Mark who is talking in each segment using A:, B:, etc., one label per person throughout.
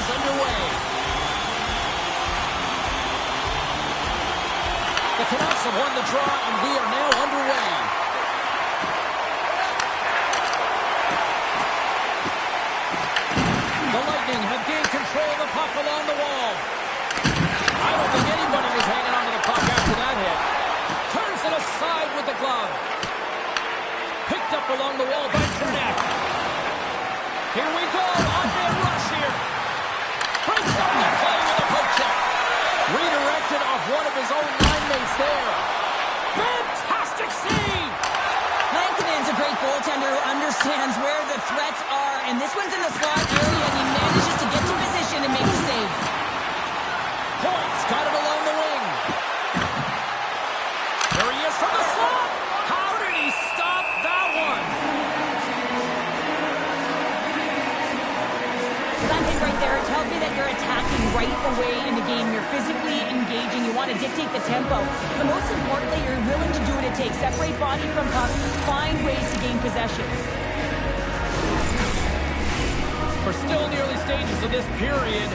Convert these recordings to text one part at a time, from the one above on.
A: gets underway. The Canucks have won the draw, and we are now underway. The Lightning have gained control of the puck along the wall. I don't think anybody was hanging on to the puck after that hit. Turns it aside with the glove. Picked up along the wall by Dragant. Here we go. On-man rush here. Brings up the play with a poke check. Redirected off one of his own line mates there. Fantastic save.
B: Lankinen's a great goaltender who understands where the threats are. And this one's in the slot area, and he manages to get to position and make the save.
A: Points got it along the wing. There he is from the slot. How did he stop that one?
B: That hit right there, it tells me that you're attacking right away in the game. You're physically engaging. You want to dictate the tempo. But most importantly, you're willing to do what it takes. Separate body from puck. Find ways to gain possession.
A: We're still in the early stages of this period.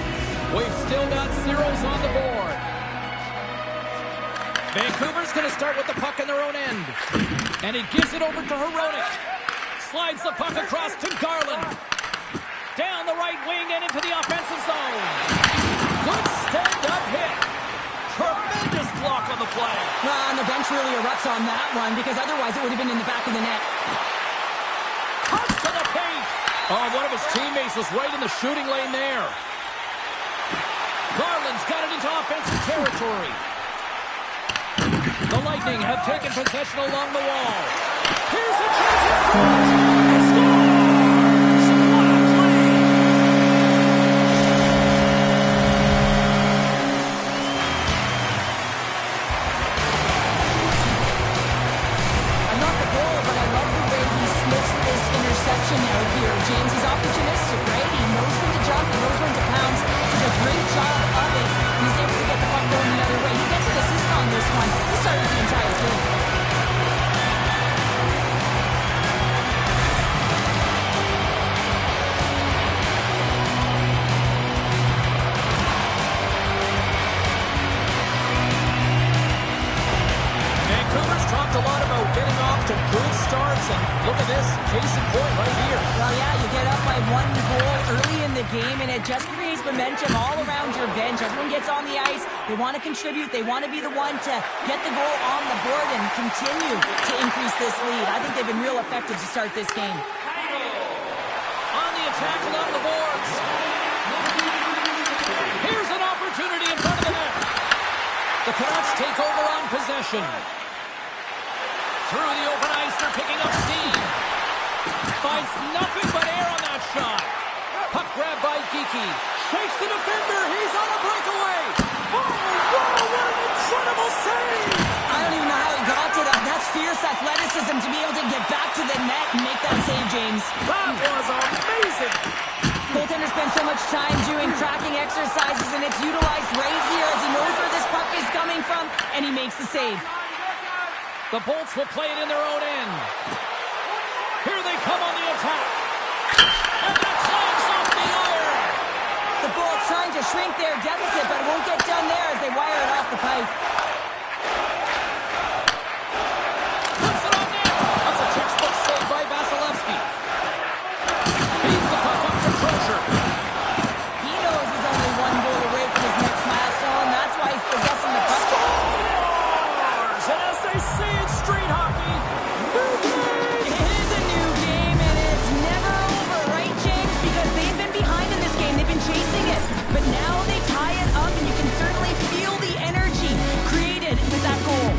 A: We've still got zeros on the board. Vancouver's going to start with the puck in their own end. And he gives it over to Hronek. Slides the puck across to Garland. Down the right wing and into the offensive zone. Good stand-up hit. Tremendous block on the play.
B: And the bench really erupts on that one because otherwise it would have been in the back of the net.
A: Cuts to the paint. Oh, one of his teammates was right in the shooting lane there. Garland's got it into offensive territory. The Lightning have taken possession along the wall. Here's a chance to score.
B: Out here. James is opportunistic, right? He knows when to jump, he knows when to pounce. Does a great job of it. He's able to get the puck going the other way. He gets an assist on this one. He started the entire game.
A: Vancouver's talked a lot about getting off to good starts, and look at this, case in point right here.
B: Well, yeah, you get up by 1 goal early in the game, and it just creates momentum all around your bench. Everyone gets on the ice. They want to contribute. They want to be the one to get the goal on the board and continue to increase this lead. I think they've been real effective to start this game.
A: On the attack along the boards. Here's an opportunity in front of the net. The Canucks take over on possession. Through the open ice, they're picking up steam. Finds nothing but air on that shot. Puck grabbed by Geeky. Shakes the defender. He's on a breakaway. Oh, wow, what an incredible save.
B: I don't even know how he got to that. That's fierce athleticism to be able to get back to the net and make that save, James.
A: That was amazing.
B: Goaltender spends so much time doing tracking exercises, and it's utilized right here as he knows where this puck is coming from, and he makes the save.
A: The Bolts will play it in their own end. Here they come on the attack. And that clanks off the iron.
B: The Bolts trying to shrink their deficit, but it won't get done there as they wire it off the pipe.
A: Puts it on net. That's a textbook save by Vasilevsky. Feeds the puck up to Crozier.
B: He knows he's only 1 goal away from his next milestone. That's why he's possessing the puck.
A: And as they say in street hockey, new game!
B: It is a new game, and it's never over, right, James? Because they've been behind in this game. They've been chasing it. But now they tie it up, and you can certainly feel the energy created with that goal.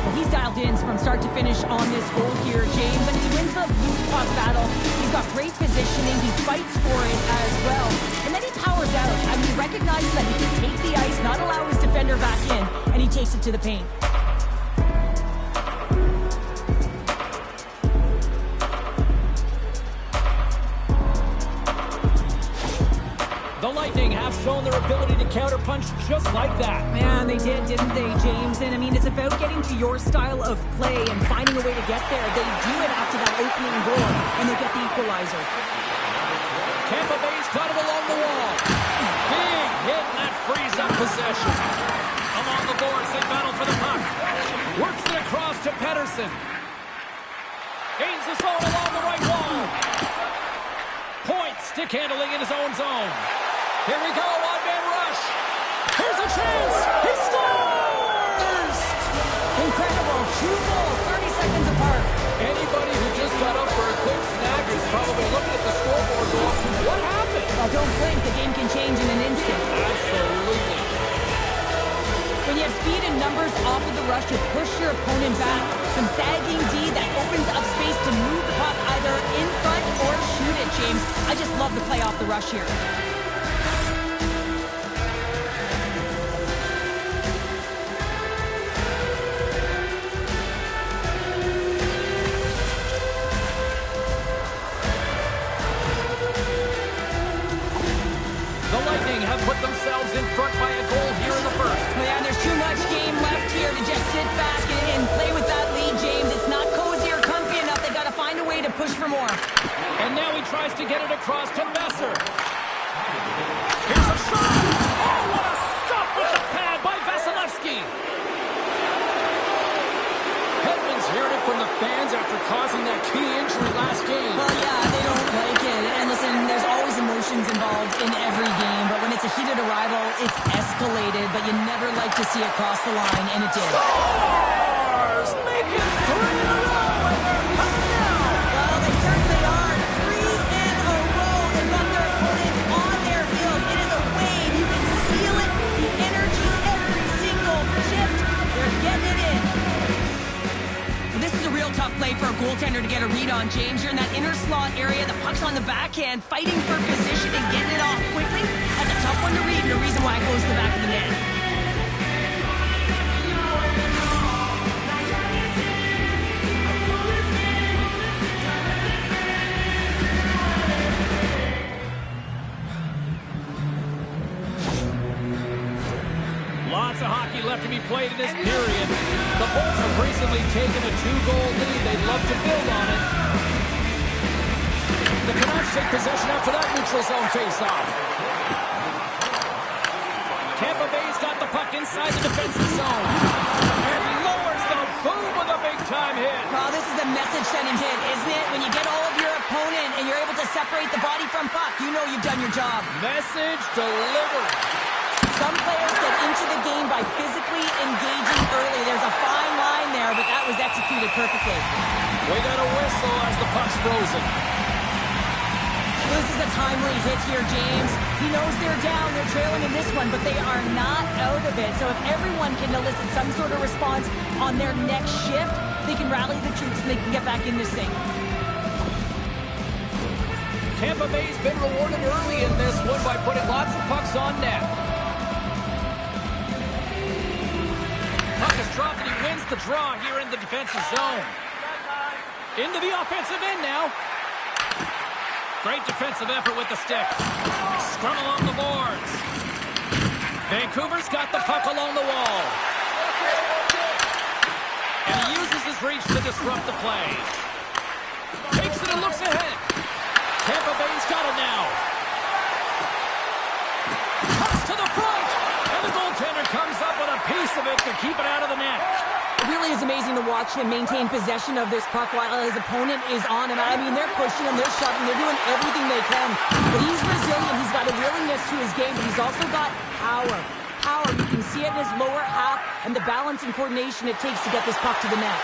B: Well, he's dialed in from start to finish on this goal here, James. And he wins the loose puck battle. He's got great positioning. He fights for it as well. And then he powers out. I mean, he recognizes that he can take the ice, not allow his defender back in, and he takes it to the paint.
A: The Lightning have shown their ability to counterpunch just like that.
B: Man, they did, didn't they, James? And I mean, it's about getting to your style of play and finding a way to get there. They do it after that opening goal, and they get the equalizer.
A: Tampa Bay's got it along the wall. Big hit, and that frees up possession. Along the boards, they battle for the puck. Works it across to Pedersen. Gains the zone along the right wall. Point, stick handling in his own zone. Here we go, one-man rush. Here's a chance. He scores!
B: Incredible. 2 goals, 30 seconds apart.
A: Anybody who just got up for a quick snack is probably looking at the scoreboard going, what happened?
B: Well, don't blink. The game can change in an instant.
A: Absolutely.
B: When you have speed and numbers off of the rush, you push your opponent back. Some sagging D that opens up space to move the puck either in front or shoot it, James. I just love the play off the rush here.
A: Have put themselves in front by a goal here in the first.
B: Yeah, there's too much game left here to just sit back and play with that lead, James. It's not cozy or comfy enough. They got to find a way to push for more.
A: And now he tries to get it across to Besser. Here's a shot. Oh, what a stop with the pad by Vasilevsky. Hedman's hearing it from the fans after causing that key injury last game.
B: Well, yeah, they don't like it. And listen, there's always emotions involved in every game, but when it's a heated arrival, it's escalated, but you never like to see it cross the line, and it did.
A: Stars! Make it 3 in a row, and they're coming out!
B: Well, they certainly are. 3 in a row. They've got their opponents on their heels. It is a wave. You can feel it. The energy, every single shift. They're getting it in. This is a real tough play for a goaltender to get a read on, James. You're in that inner slot area. The puck's on the backhand, fighting for position and getting it off quickly. That's a tough one to read, and the reason why it goes to the back of the net.
A: Lots of hockey left to be played in this period. The Bolts have recently taken a 2-goal lead. They'd love to build on it. The Canucks take possession after that neutral zone face-off. Tampa Bay's got the puck inside the defensive zone. And lowers the boom with a big-time hit.
B: Well, this is a message-sending hit, isn't it? When you get all of your opponent and you're able to separate the body from puck, you know you've done your job.
A: Message delivered.
B: Some players get into the game by physically engaging early. There's a fine line there, but that was executed perfectly.
A: We got a whistle as the puck's frozen.
B: This is a timely hit here, James. He knows they're down, they're trailing in this one, but they are not out of it. So if everyone can elicit some sort of response on their next shift, they can rally the troops and they can get back in this thing.
A: Tampa Bay's been rewarded early in this one by putting lots of pucks on net. Puck is dropped and he wins the draw here in the defensive zone. Into the offensive end now. Great defensive effort with the stick. Scrum along the boards. Vancouver's got the puck along the wall. And he uses his reach to disrupt the play. Takes it and looks ahead. Tampa Bay's got it now. Cuts to the front. And the goaltender comes up with a piece of it to keep it out of the net.
B: It really is amazing to watch him maintain possession of this puck while his opponent is on him. I mean, they're pushing him, they're shoving, they're doing everything they can. But he's resilient, he's got a willingness to his game, but he's also got power. Power, you can see it in his lower half and the balance and coordination it takes to get this puck to the net.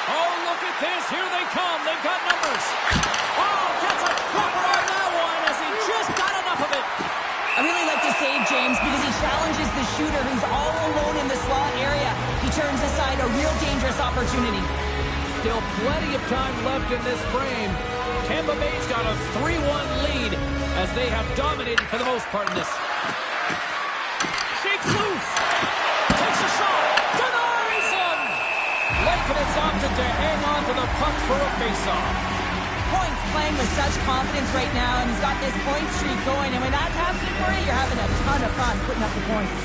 A: Oh, look at this. Here they come. They've got numbers. Oh, gets a flipper on that one as he just got enough of it.
B: I really like to save James because he challenges the shooter who's all alone in the slot area. He turns aside a real dangerous opportunity.
A: Still plenty of time left in this frame. Tampa Bay's got a 3-1 lead as they have dominated for the most part in this. Shakes loose. Takes a shot. Denies him. Lakeman's opted to hang on to the puck for a faceoff.
B: Points playing with such confidence right now, and he's got this point streak going, and when that's happening for you, you're having a ton of fun putting up the points.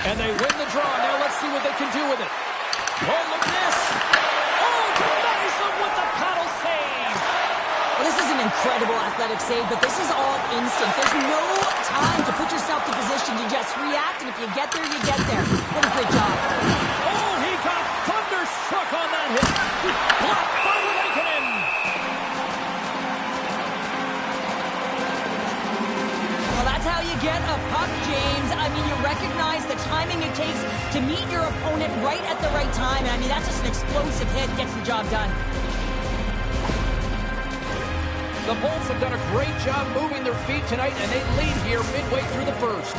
A: And they win the draw. Now let's see what they can do with it. Oh, look at this. Oh, denies him with the paddle save.
B: incredible athletic save, but this is all instinct. There's no time to put yourself to position to just react, and if you get there, you get there. What a great job.
A: Oh, he got thunderstruck on that hit. Blocked by Lankinen.
B: Well, that's how you get a puck, James. I mean, you recognize the timing it takes to meet your opponent right at the right time. I mean, that's just an explosive hit, gets the job done.
A: The Bolts have done a great job moving their feet tonight, and they lead here midway through the first.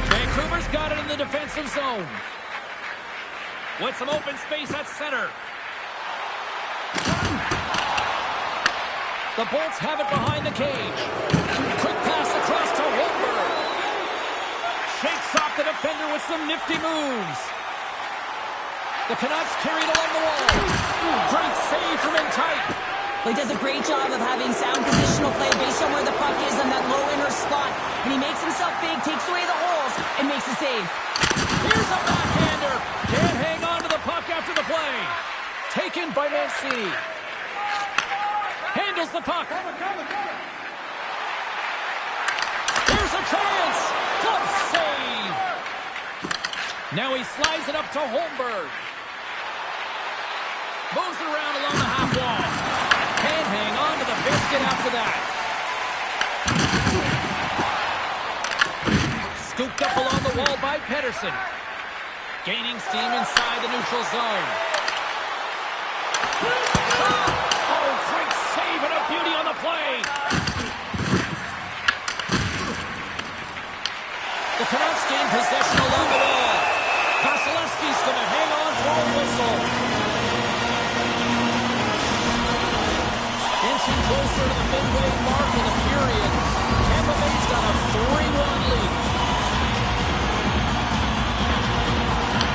A: Vancouver's got it in the defensive zone. With some open space at center. The Bolts have it behind the cage. Quick pass across to Holmberg. Shakes off the defender with some nifty moves. The Canucks carry it along the wall. Great save from in tight.
B: Well, he does a great job of having sound positional play based on where the puck is in that low inner slot. And he makes himself big, takes away the holes, and makes the save.
A: Here's a backhander. Can't hang on to the puck after the play. Taken by Mancini. Handles the puck. Here's a chance. Glove save. Now he slides it up to Holmberg. Moves it around along the half wall. Can't hang on to the biscuit after that. Scooped up along the wall by Pettersson. Gaining steam inside the neutral zone. Oh, great save and a beauty on the play. The Canucks gain possession along the wall. Vasilevsky's going to hang on for a whistle. Inching closer to the midway mark of the period. Tampa Bay's got a 3-1 lead.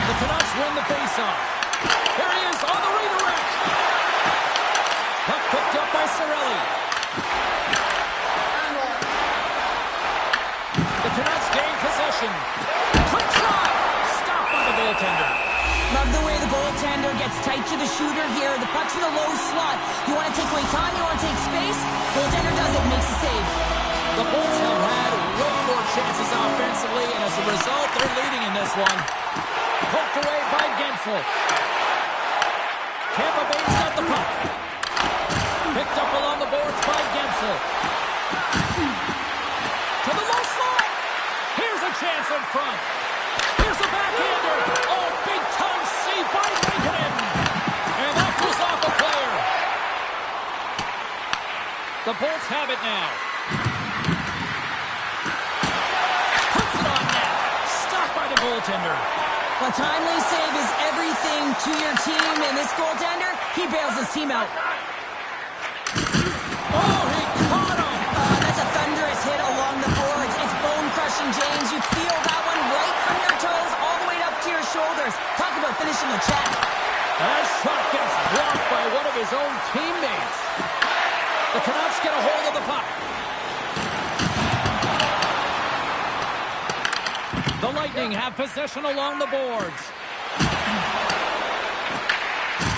A: The Canucks win the faceoff. Here he is on the redirect. Puck picked up by Cirelli. The Canucks gain possession. Quick shot. Stopped by the goaltender.
B: Love the way the goaltender gets tight to the shooter here. The puck's in the low slot. You want to take away time, you want to take space. Goaltender does it, makes the save.
A: The Bolts have had way more chances offensively, and as a result, they're leading in this one. Poked away by Gensel. Tampa Bay's got the puck. Picked up along the boards by Gensel. To the low slot. Here's a chance in front. Here's a backhander. Oh, big-time save by Lankinen. And that goes off a player. The Bolts have it now. Puts it on net. Stopped by the goaltender.
B: Well, timely save is everything to your team, and this goaltender, he bails his team out.
A: Oh, he caught him.
B: That's a thunderous hit along the boards. It's bone-crushing, James. You feel that one right from your toes all the way up to your shoulders. Talk about finishing the check.
A: That shot gets blocked by one of his own teammates. The Canucks get a hold of the puck. The Lightning have possession along the boards.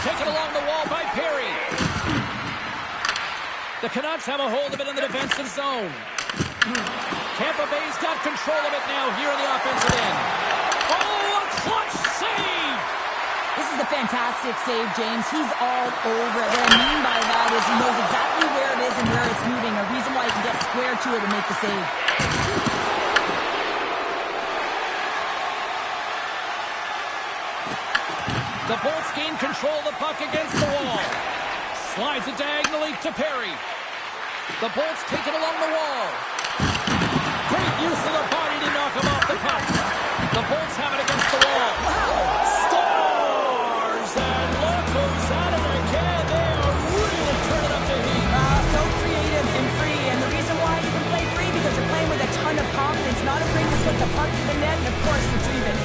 A: Taken along the wall by Perry. The Canucks have a hold of it in the defensive zone. Tampa Bay's got control of it now here in the offensive end. Oh, a clutch save!
B: This is a fantastic save, James. He's all over it. What I mean by that is he knows exactly where it is and where it's moving. A reason why he can get square to it and make the save.
A: The Bolts gain control of the puck against the wall. Slides it diagonally to Perry. The Bolts take it along the wall. Great use of the body to knock him off the puck. The Bolts have it against the wall. Stars! And look who's at it again. They are really turning up the heat.
B: So creative and free. And the reason why you can play free because you're playing with a ton of confidence. Not afraid to put the puck to the net and, of course, retrieve it.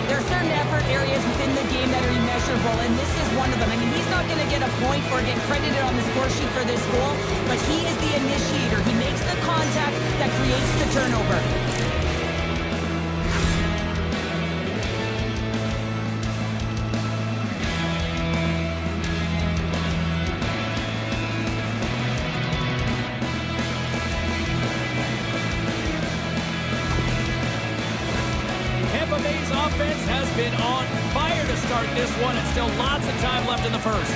B: There are certain effort areas within the game that are immeasurable, and this is one of them. I mean, he's not going to get a point or get credited on the score sheet for this goal, but he is the initiator. He makes the contact that creates the turnover.
A: Tampa Bay's offense has been on fire to start this one, and still lots of time left in the first.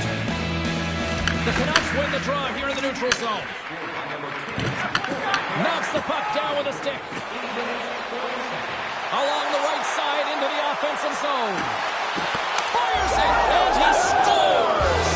A: The Canucks win the draw here in the neutral zone. Knocks the puck down with a stick. Along the right side into the offensive zone. Fires it, and he scores!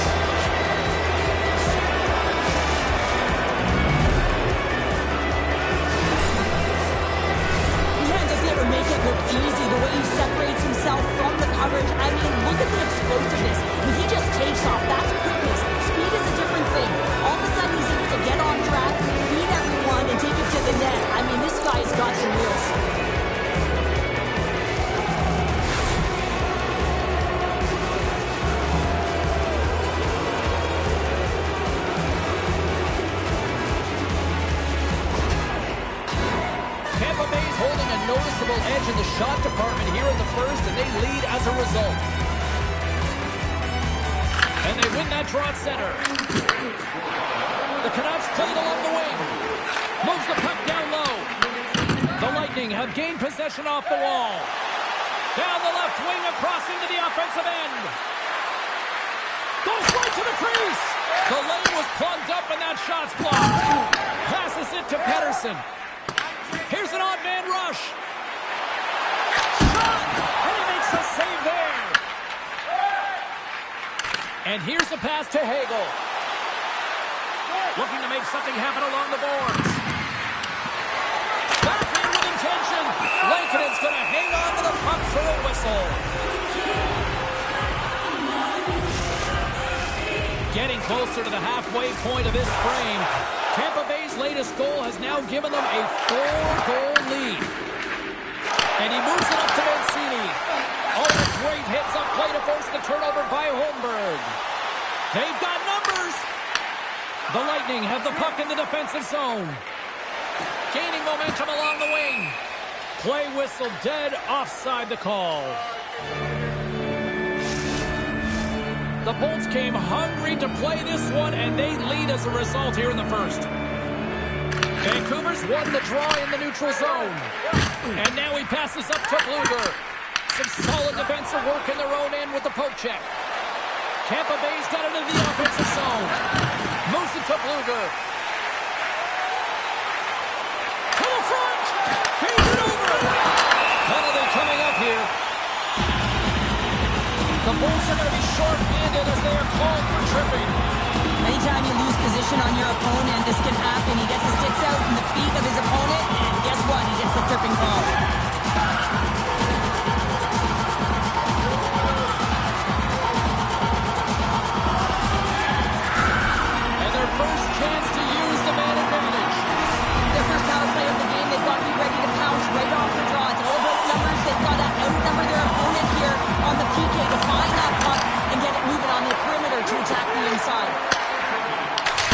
B: Never make it look easy the way he separates himself from the coverage. I mean, look at the explosiveness. When he just takes off, that's quickness. Speed is a different thing. All of a sudden, he's able to get on track, beat everyone, and take it to the net. I mean, this guy's got some wheels.
A: Noticeable edge in the shot department here in the first, and they lead as a result. And they win that draw at center. The Canucks play it along the wing. Moves the puck down low. The Lightning have gained possession off the wall. Down the left wing across into the offensive end. Goes right to the crease. The lane was plugged up and that shot's blocked. Passes it to Pettersson. Here's an odd man rush. Shot! And he makes a save there. And here's a pass to Hagel. Looking to make something happen along the boards. Back in with intention. Lankinen's going to hang on to the puck for a whistle. Getting closer to the halfway point of this frame. Tampa Bay's latest goal has now given them a 4-goal lead. And he moves it up to Mancini. Oh, a great hits up play to force the turnover by Holmberg. They've got numbers. The Lightning have the puck in the defensive zone. Gaining momentum along the wing. Play whistle dead, offside the call. The Bolts came hungry to play this one, and they lead as a result here in the first. Vancouver's won the draw in the neutral zone. And now he passes up to Bluger. Some solid defensive work in their own end with the poke check. Tampa Bay's got it in the offensive zone. Moves it to Bluger. To the front! Feeds it over! Penalty coming up here. The Bolts are going to be short-handed as they are called for tripping.
B: Anytime you lose position on your opponent, this can happen. He gets the sticks out in the feet of his opponent, and guess what? He gets the tripping call.
A: And their first chance to use the man advantage.
B: Their first power play of the game, they've got to be ready to pounce right off the draw. It's all about numbers. They've got to outnumber their opponent here on the PK to find that puck and get it moving on the perimeter to attack the inside.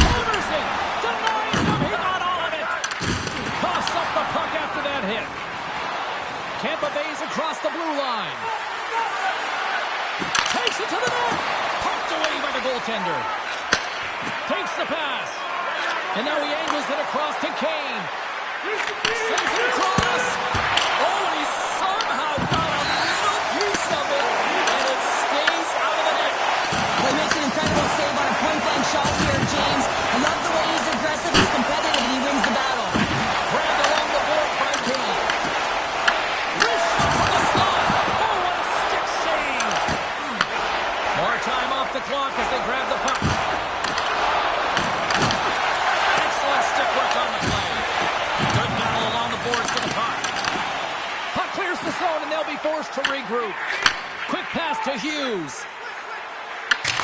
A: Anderson denies him. He got all of it. Coughs up the puck after that hit. Tampa Bay's across the blue line. Takes it to the net. Pumped away by the goaltender. Takes the pass. And now he angles it across to Kane. Sends it across. Oh, and he somehow got a little piece of it. And it stays out of the net.
B: Well, he makes an incredible save on a point-blank shot here, James. I love the way he's aggressive, he's competitive, and he wins the battle.
A: Grabbed along the board by Kane. Wrist shot from the slot. Oh, what a stick save. More time off the clock as they grab the puck. Excellent stick work on the play. Good battle along the boards for the puck. Puck clears the zone, and they'll be forced to regroup. Quick pass to Hughes.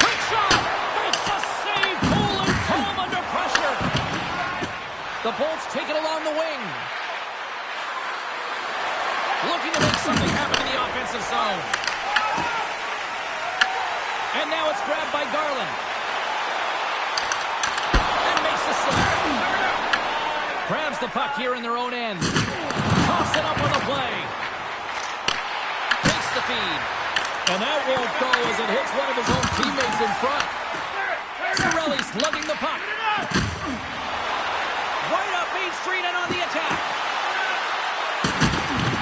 A: Quick shot! Makes the save! Cool and calm under pressure. The Bolts take it along the wing. Looking to make something happen in the offensive zone. And now it's grabbed by Garland. And makes the save. Grabs the puck here in their own end. Toss it up on the play. Takes the feed. And that won't go as it hits one of his own teammates in front. Cirelli's lugging the puck. Right up Main Street and on the attack.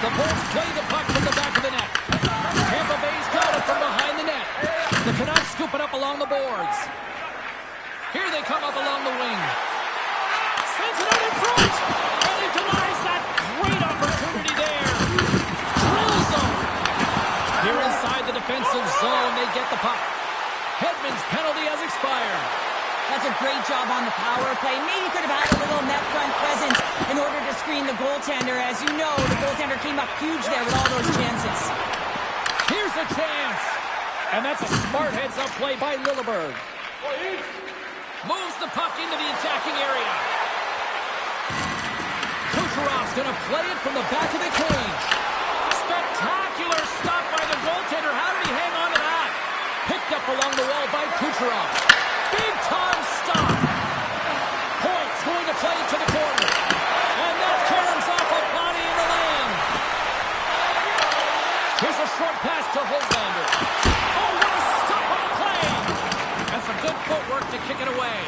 A: The Bolts play the puck from the back along the wing. Sends it out in front. And he denies that great opportunity there. Drills them. Here inside the defensive zone, they get the puck. Hedman's penalty has expired.
B: That's a great job on the power play. Maybe could have had a little net front presence in order to screen the goaltender. As you know, the goaltender came up huge there with all those chances.
A: Here's a chance. And that's a smart heads-up play by Lilleberg. Moves the puck into the attacking area. Kucherov's going to play it from the back of the cage. Spectacular stop by the goaltender. How did he hang on to that? Picked up along the wall by Kucherov. Big-time stop. Point's going to play it to the corner. And that caroms off a body in the lane. Here's a short pass to Hoglander. Oh, what a stop on the play. And some good footwork to kick it away.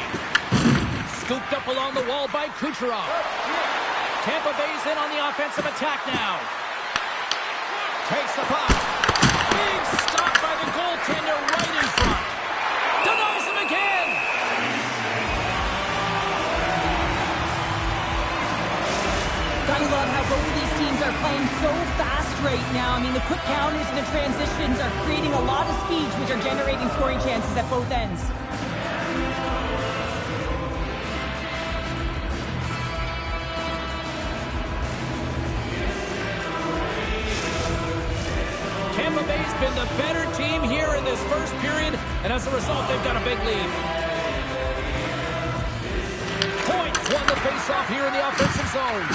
A: Scooped up along the wall by Kucherov. Tampa Bay's in on the offensive attack now. Takes the puck. Big stop by the goaltender right in front. Denies him again.
B: Gotta love how both of these teams are playing so fast right now. I mean, the quick counters and the transitions are creating a lot of speeds, which are generating scoring chances at both ends.
A: Tampa Bay's been the better team here in this first period, and as a result, they've got a big lead. Points won the faceoff here in the offensive zone.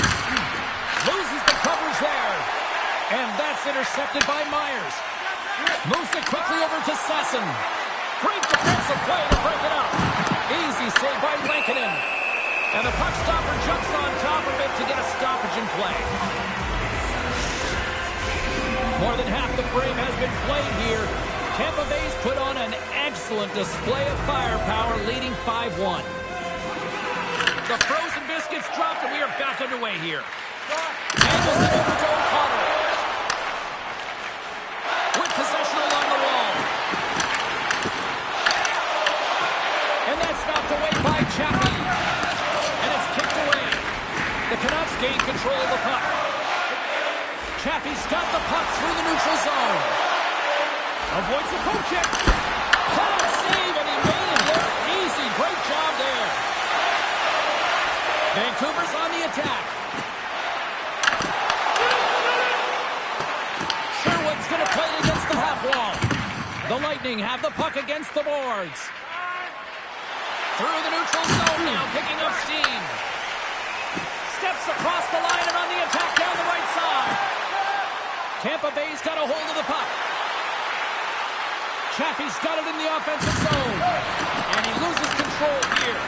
A: Loses the coverage there. And that's intercepted by Myers. Moves it quickly over to Sasson. Great defensive play to break it up. Easy save by Lankinen. And the puck stopper jumps on top of it to get a stoppage in play. More than half the frame has been played here. Tampa Bay's put on an excellent display of firepower, leading 5-1. The frozen biscuits dropped, and we are back underway here. Handles it over to O'Connor. With possession along the wall. And that's knocked away by Chappie. And it's kicked away. The Canucks gain control of the puck. Chappie's got the puck through the neutral zone. Avoids the poke check. Hard save, and he made it look easy. Great job there. Vancouver's on the attack. Sherwood's going to play it against the half wall. The Lightning have the puck against the boards. Through the neutral zone now, picking up steam. Steps across the line and on the attack down the right side. Tampa Bay's got a hold of the puck. Chaffee's got it in the offensive zone. And he loses control here.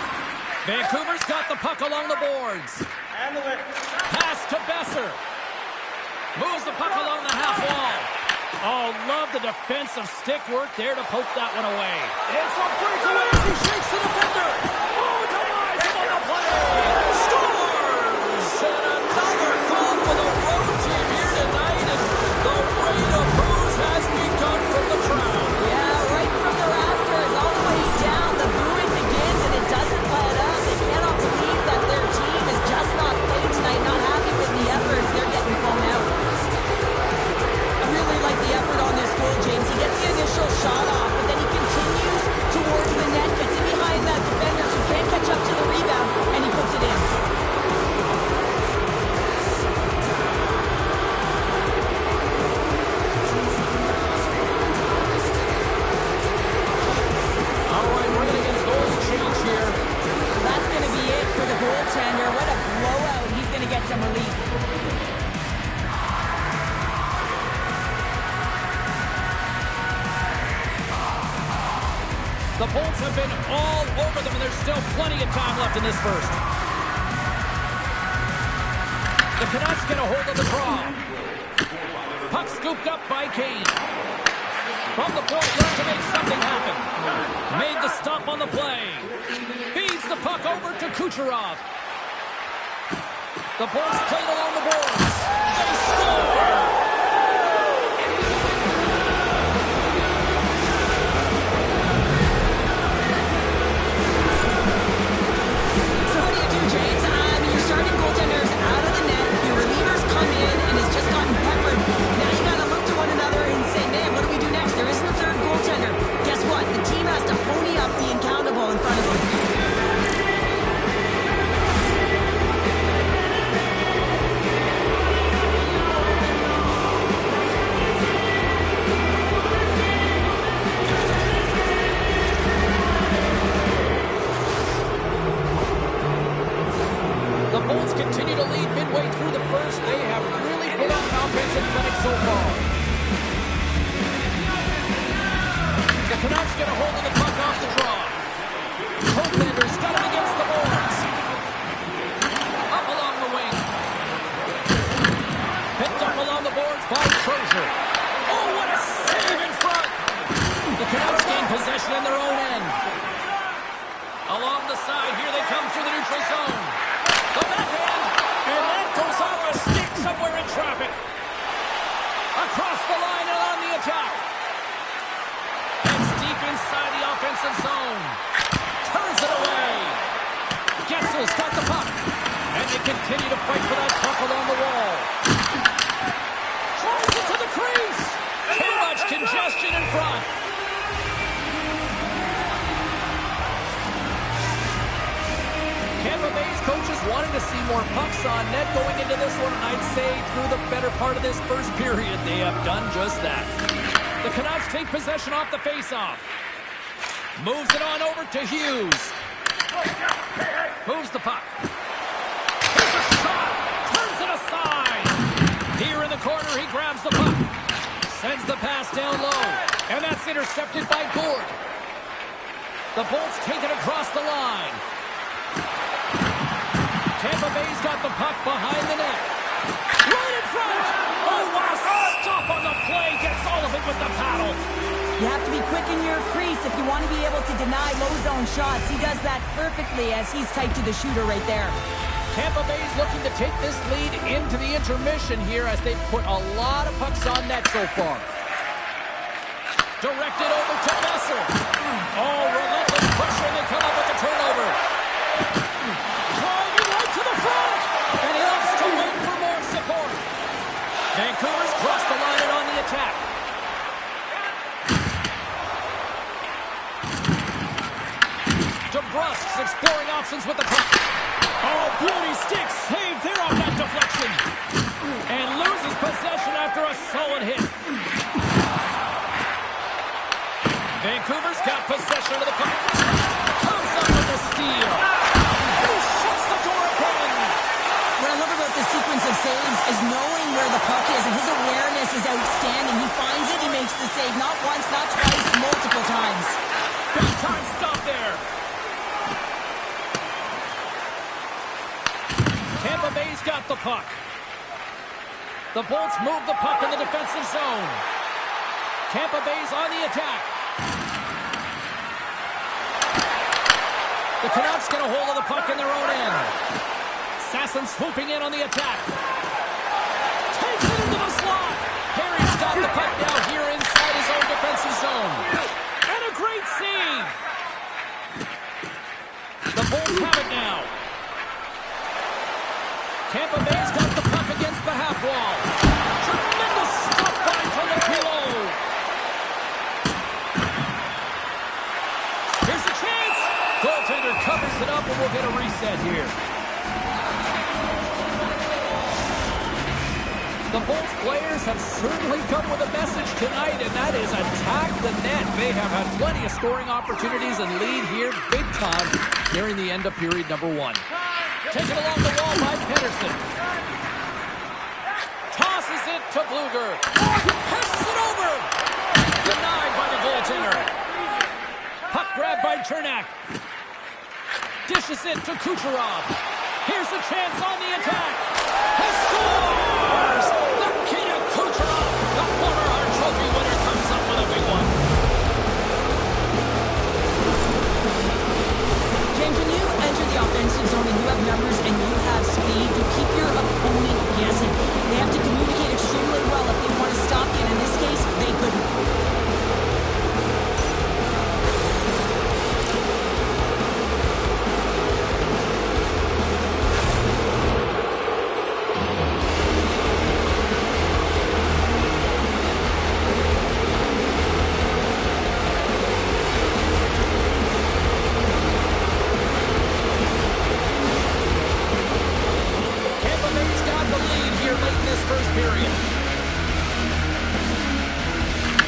A: Vancouver's got the puck along the boards. Pass to Besser. Moves the puck along the half wall. Oh, love the defensive stick work there to poke that one away. It's a breakaway as he shakes the defender. Oh, denies him on the play. Scores! And another goal for the road team here tonight. And the rain of booze has begun from the crowd.
B: Yeah, right from the rafters all the way down. The booing begins and it doesn't let up. They cannot believe that their team is just not playing tonight, not happy with the efforts. They're getting blown out. I really like the effort on this goal, James. He gets the initial shot off, but then he continues towards the net, gets in behind that defender who can't catch up to the rebound, and he puts it in.
A: All right, we're going to get a goal change here.
B: That's going to be it for the goaltender. What a blowout. He's going to get some relief.
A: The Bolts have been all over them, and there's still plenty of time left in this first. The Canucks get a hold of the draw. Puck scooped up by Kane. From the point, looks to make something happen. Made the stop on the play. Feeds the puck over to Kucherov. The Bolts played along the boards. They score! defensive clinic so far. The Canucks get a hold of the puck off the draw. Hoaglander's got him against the boards. Up along the wing. Picked up along the boards by Trozier. Oh, what a save in front. The Canucks gain possession in their own end. Along the side, here they come through the neutral zone. The backhand, and that goes off a stick somewhere in traffic. Across the line and on the attack. It's deep inside the offensive zone. Turns it away. Gessel's got the puck. And they continue to fight for that puck along the wall. Tries it to the crease. Too much congestion in front. Tampa Bay's coaches wanted to see more pucks on net going into this one, and I'd say through the better part of this first period, they have done just that. The Canucks take possession off the faceoff. Moves it on over to Hughes. Moves the puck. Here's a shot. Turns it aside. Here in the corner, he grabs the puck. Sends the pass down low. And that's intercepted by Gord. The Bolts take it across the line. Tampa Bay's got the puck behind the net. Right in front. Oh, what a stop on the play. Gets all of it with the paddle.
B: You have to be quick in your crease if you want to be able to deny low zone shots. He does that perfectly as he's tight to the shooter right there.
A: Tampa Bay's looking to take this lead into the intermission here as they've put a lot of pucks on net so far. Directed over to Messer. Oh, relentless pressure, and they come up with the turnover. Driving right to the front, and he looks to wait for more support. Vancouver's crossed the line and on the attack. DeBrusk's exploring options with the puck. Oh, beauty stick save there on that deflection. And loses possession after a solid hit. Vancouver's got possession of the puck. Comes up with the steal. He shuts the door again.
B: What I love about this sequence of saves is knowing where the puck is, and his awareness is outstanding. He finds it, he makes the save not once, not twice, multiple times.
A: Big time stop there. Tampa Bay's got the puck. The Bolts move the puck in the defensive zone. Tampa Bay's on the attack. The Canucks get a hold of the puck in their own end. Sasson swooping in on the attack. Takes it into the slot. Harry's got the puck now here inside his own defensive zone. And a great save. The Bolts have it now. Tampa Bay's got the puck against the half wall. Tremendous stop by Filipino. Here's a chance. Goaltender covers it up, and we'll get a reset here. The Bolts players have certainly come with a message tonight, and that is attack the net. They have had plenty of scoring opportunities and lead here big time during the end of period number one. Taken along the wall by Pedersen. Tosses it to Bluger. Passes it over. Denied by the goaltender. Puck grabbed by Chernak. Dishes it to Kucherov. Here's a chance on the attack. He scores! The key to Kucherov. The former Hart Trophy winner comes up with a big one.
B: James, when you enter the offensive zone and you have numbers and you have speed, you keep your opponent guessing. They have to communicate extremely well if they want to stop you, and in this case, they couldn't.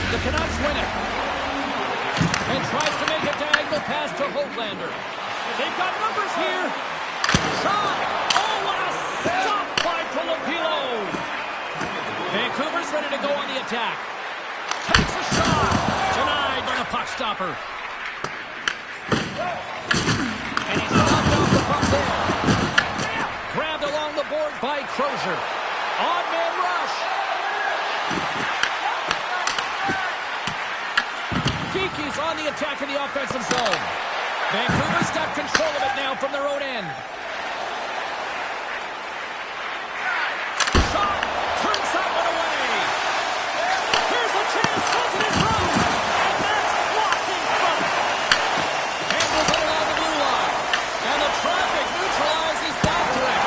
A: The Canucks win it. And tries to make a diagonal pass to Hoaglander. They've got numbers here. Shot. Oh, what a stop by Filipino. Vancouver's ready to go on the attack. Takes a shot. Denied by the puck stopper. And he's knocked off the puck there. Grabbed along the board by Crozier. On-man rush. Geeky's on the attack in the offensive zone. Vancouver's got control of it now from their own end. Shot! Turns that one away. Here's a chance. Sends it in front. And that's blocked in front. Handles it along the blue line. And the traffic neutralizes that threat.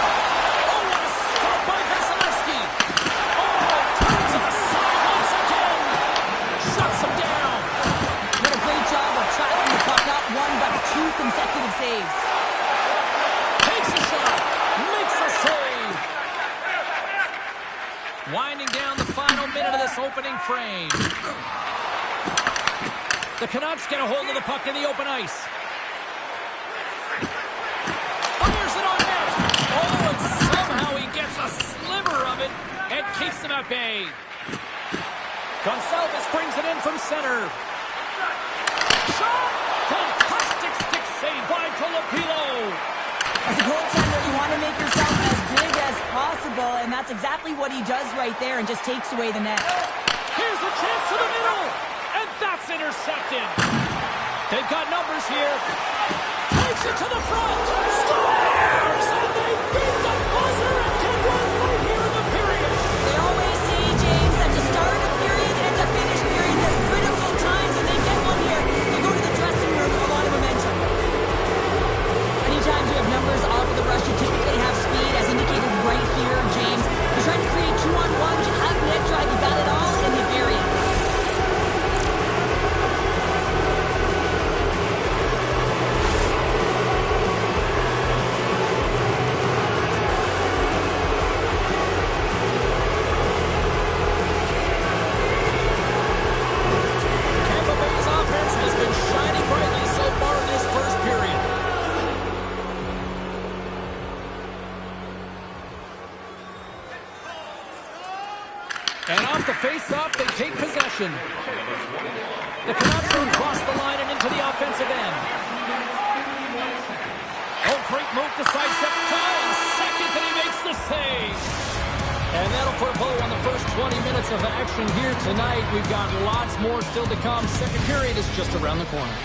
A: Oh, what a stop by Vasilevsky. Oh, turns it aside once again. Shuts him down.
B: Did a great job of tracking the puck, not one but two consecutive saves.
A: Takes a shot. Makes a save. Winding down the final minute of this opening frame. The Canucks get a hold of the puck in the open ice. Fires it on net. Oh, and somehow he gets a sliver of it and keeps them at bay. Gonçalves brings it in from center. Shot! Fantastic stick save by Colapilo.
B: As a goaltender, you want to make yourself as big as possible, and that's exactly what he does right there and just takes away the net.
A: Here's a chance to the middle, and that's intercepted. They've got numbers here. Takes it to the front. Scores! And they beat the buzzer and can run right here in the period.
B: They always say, James, that to start a period and to finish period, there's critical times, and they get one here. They go to the dressing room with a lot of momentum. Anytime you have numbers off of the rush, you typically have speed, as indicated right here, James. You're trying to create 2-on-1, you have net drive, you got it all, and you bury it.
A: Tampa Bay's offense has been shining brightly so far in this first period. And off the face-off, they take possession. The Canucks will cross the line and into the offensive end. Oh, great move to sidestep. 5 seconds, and he makes the save. And that'll put a bow on the first 20 minutes of action here tonight. We've got lots more still to come. Second period is just around the corner.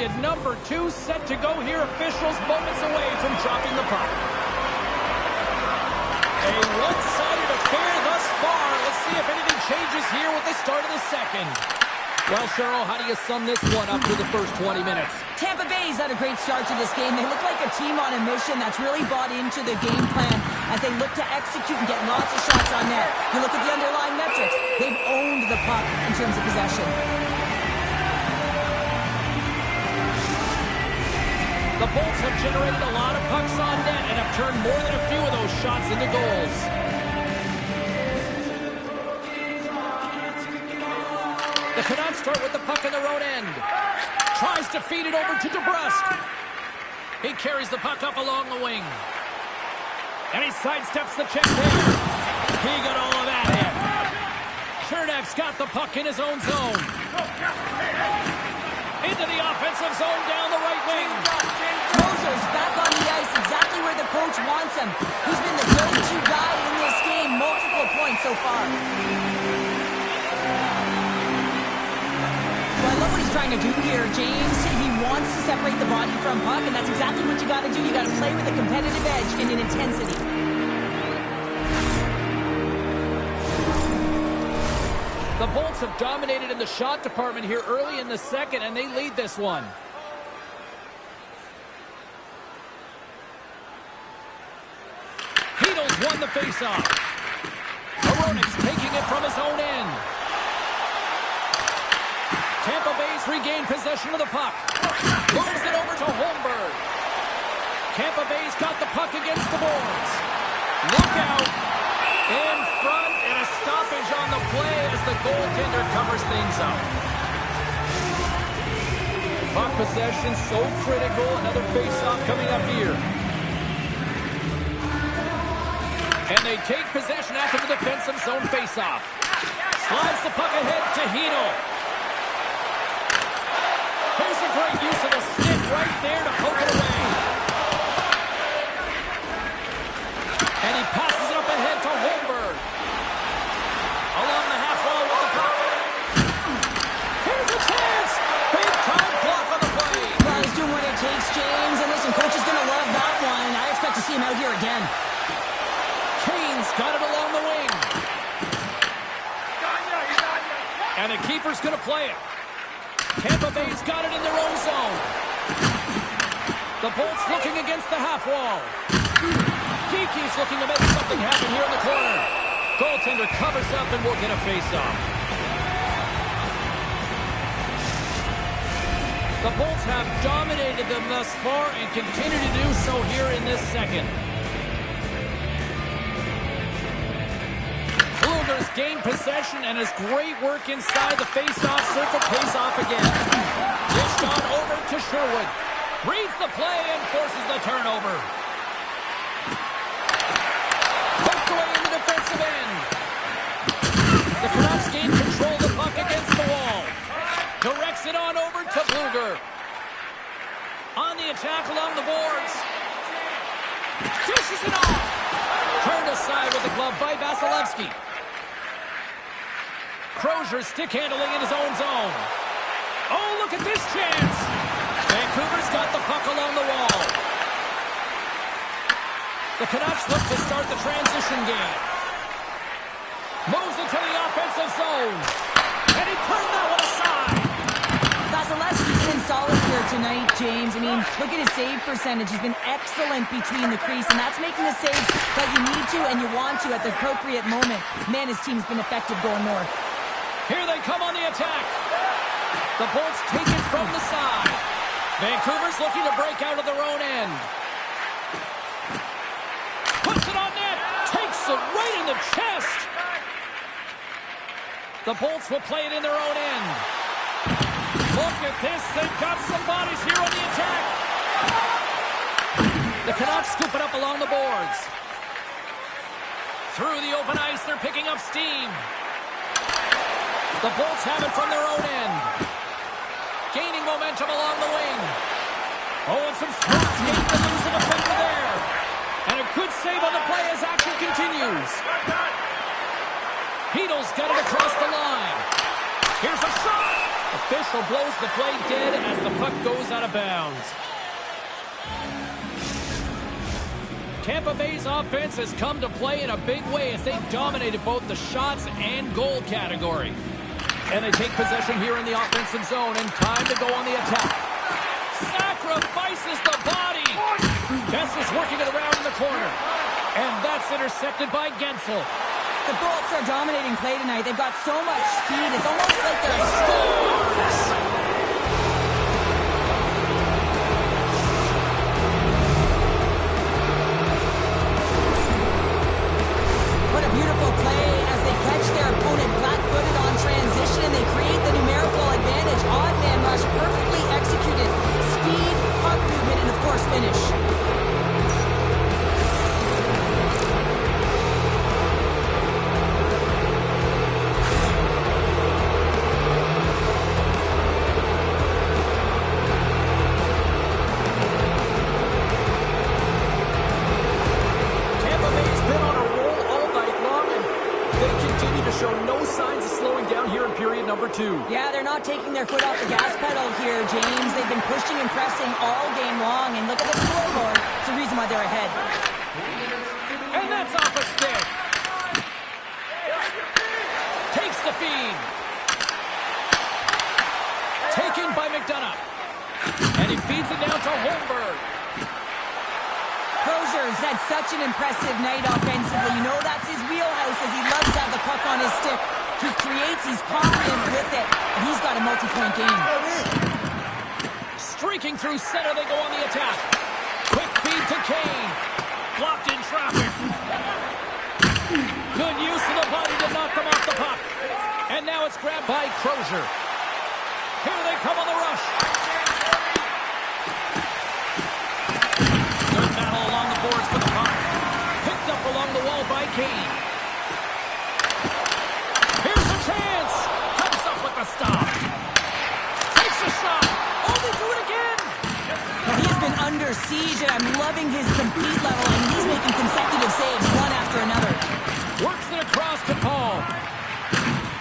A: Period number 2 set to go here. Officials moments away from dropping the puck. A one-sided affair thus far. Let's see if anything changes here with the start of the second. Well, Cheryl, how do you sum this one up through the first 20 minutes?
B: Tampa Bay's had a great start to this game. They look like a team on a mission that's really bought into the game plan as they look to execute and get lots of shots on net. You look at the underlying metrics. They've owned the puck in terms of possession.
A: The Bolts have generated a lot of pucks on net and have turned more than a few of those shots into goals. The Canucks start with the puck in their own end. Tries to feed it over to DeBrusque. He carries the puck up along the wing. And he sidesteps the check there. He got all of that in. Chernak's got the puck in his own zone. Into the offensive zone down the right wing.
B: Crozier's back on the ice, exactly where the coach wants him. He's been the go-to guy in this game, multiple points so far. So I love what he's trying to do here, James. He wants to separate the body from puck, and that's exactly what you got to do. You got to play with a competitive edge and an intensity.
A: The Bolts have dominated in the shot department here early in the second, and they lead this one. Heedle's won the faceoff. Hronik's taking it from his own end. Tampa Bay's regained possession of the puck. Moves it over to Holmberg. Tampa Bay's got the puck against the boards. Look out. In front, and a stoppage on the play as the goaltender covers things up. Puck possession so critical. Another face-off coming up here. And they take possession after the defensive zone face-off. Slides the puck ahead to Heedle. Here's a great use of the stick right there to poke it away. And he passes it up ahead to Holmberg. Along the half wall with the puck. Here's a chance. Big time block on the play.
B: Well, he's doing what it takes, James. And listen, coach is going to love that one. I expect to see him out here again.
A: Kane's got it along the wing. And the keeper's going to play it. Tampa Bay's got it in their own zone. The Bolts looking against the half wall. Kiki's looking to make something happen here in the corner. Goaltender covers up and will get a face-off. The Bolts have dominated them thus far and continue to do so here in this second. Blueger's gained possession and his great work inside the face-off circle pays off again. Dished on over to Sherwood. Reads the play and forces the turnover. Poked away in the defensive end. The Canucks gain control of the puck against the wall. Directs it on over to Blueger. On the attack along the boards. Dishes it off. Turned aside with the glove by Vasilevsky. Crozier stick handling in his own zone. Oh, look at this chance. Vancouver's got the puck along the wall. The Canucks look to start the transition game. Moves into the offensive zone. And he turned that one aside.
B: Vasilevsky's been solid here tonight, James. I mean, look at his save percentage. He's been excellent between the crease, and that's making the saves that you need to and you want to at the appropriate moment. Man, his team's been effective going north.
A: Here they come on the attack. The Bolts take it from the side. Vancouver's looking to break out of their own end. Puts it on net. Takes it right in the chest. The Bolts will play it in their own end. Look at this. They've got some bodies here on the attack. The Canucks scoop it up along the boards. Through the open ice, they're picking up steam. The Bolts have it from their own end. Gaining momentum along the wing. Oh, and some smart skate to lose the defender there. And a good save on the play as action continues. Heedle's got it across the line. Here's a shot. A official blows the play dead as the puck goes out of bounds. Tampa Bay's offense has come to play in a big way as they dominated both the shots and goal category. And they take possession here in the offensive zone, and time to go on the attack. Sacrifices the body. Best is working it around in the corner. And that's intercepted by Gensel.
B: The Bolts are dominating play tonight. They've got so much speed. It's almost like they're scores. What a beautiful play as they catch their opponent flat-footed on transition, and they create the numerical advantage. Odd man rush, perfectly executed. Speed, puck movement, and of course finish. Yeah, they're not taking their foot off the gas pedal here, James. They've been pushing and pressing all game long, and look at the scoreboard. It's the reason why they're ahead.
A: And that's off a stick. Takes the feed. Taken by McDonough. And he feeds it down to Holmberg.
B: Crozier's had such an impressive night offensively. You know that's his wheelhouse as he loves to have the puck on his stick. He creates, he's confident with it, and he's got a multi-point game.
A: Streaking through center, they go on the attack. Quick feed to Kane. Blocked in traffic. Good use of the body to knock them off the puck. And now it's grabbed by Crozier. Here they come on the rush. Good battle along the boards for the puck. Picked up along the wall by Kane. Chance! Comes up with the stop. Takes a shot. Oh, they do it again!
B: Well, he's been under siege, and I'm loving his compete level, and he's making consecutive saves one after another.
A: Works it across to Paul.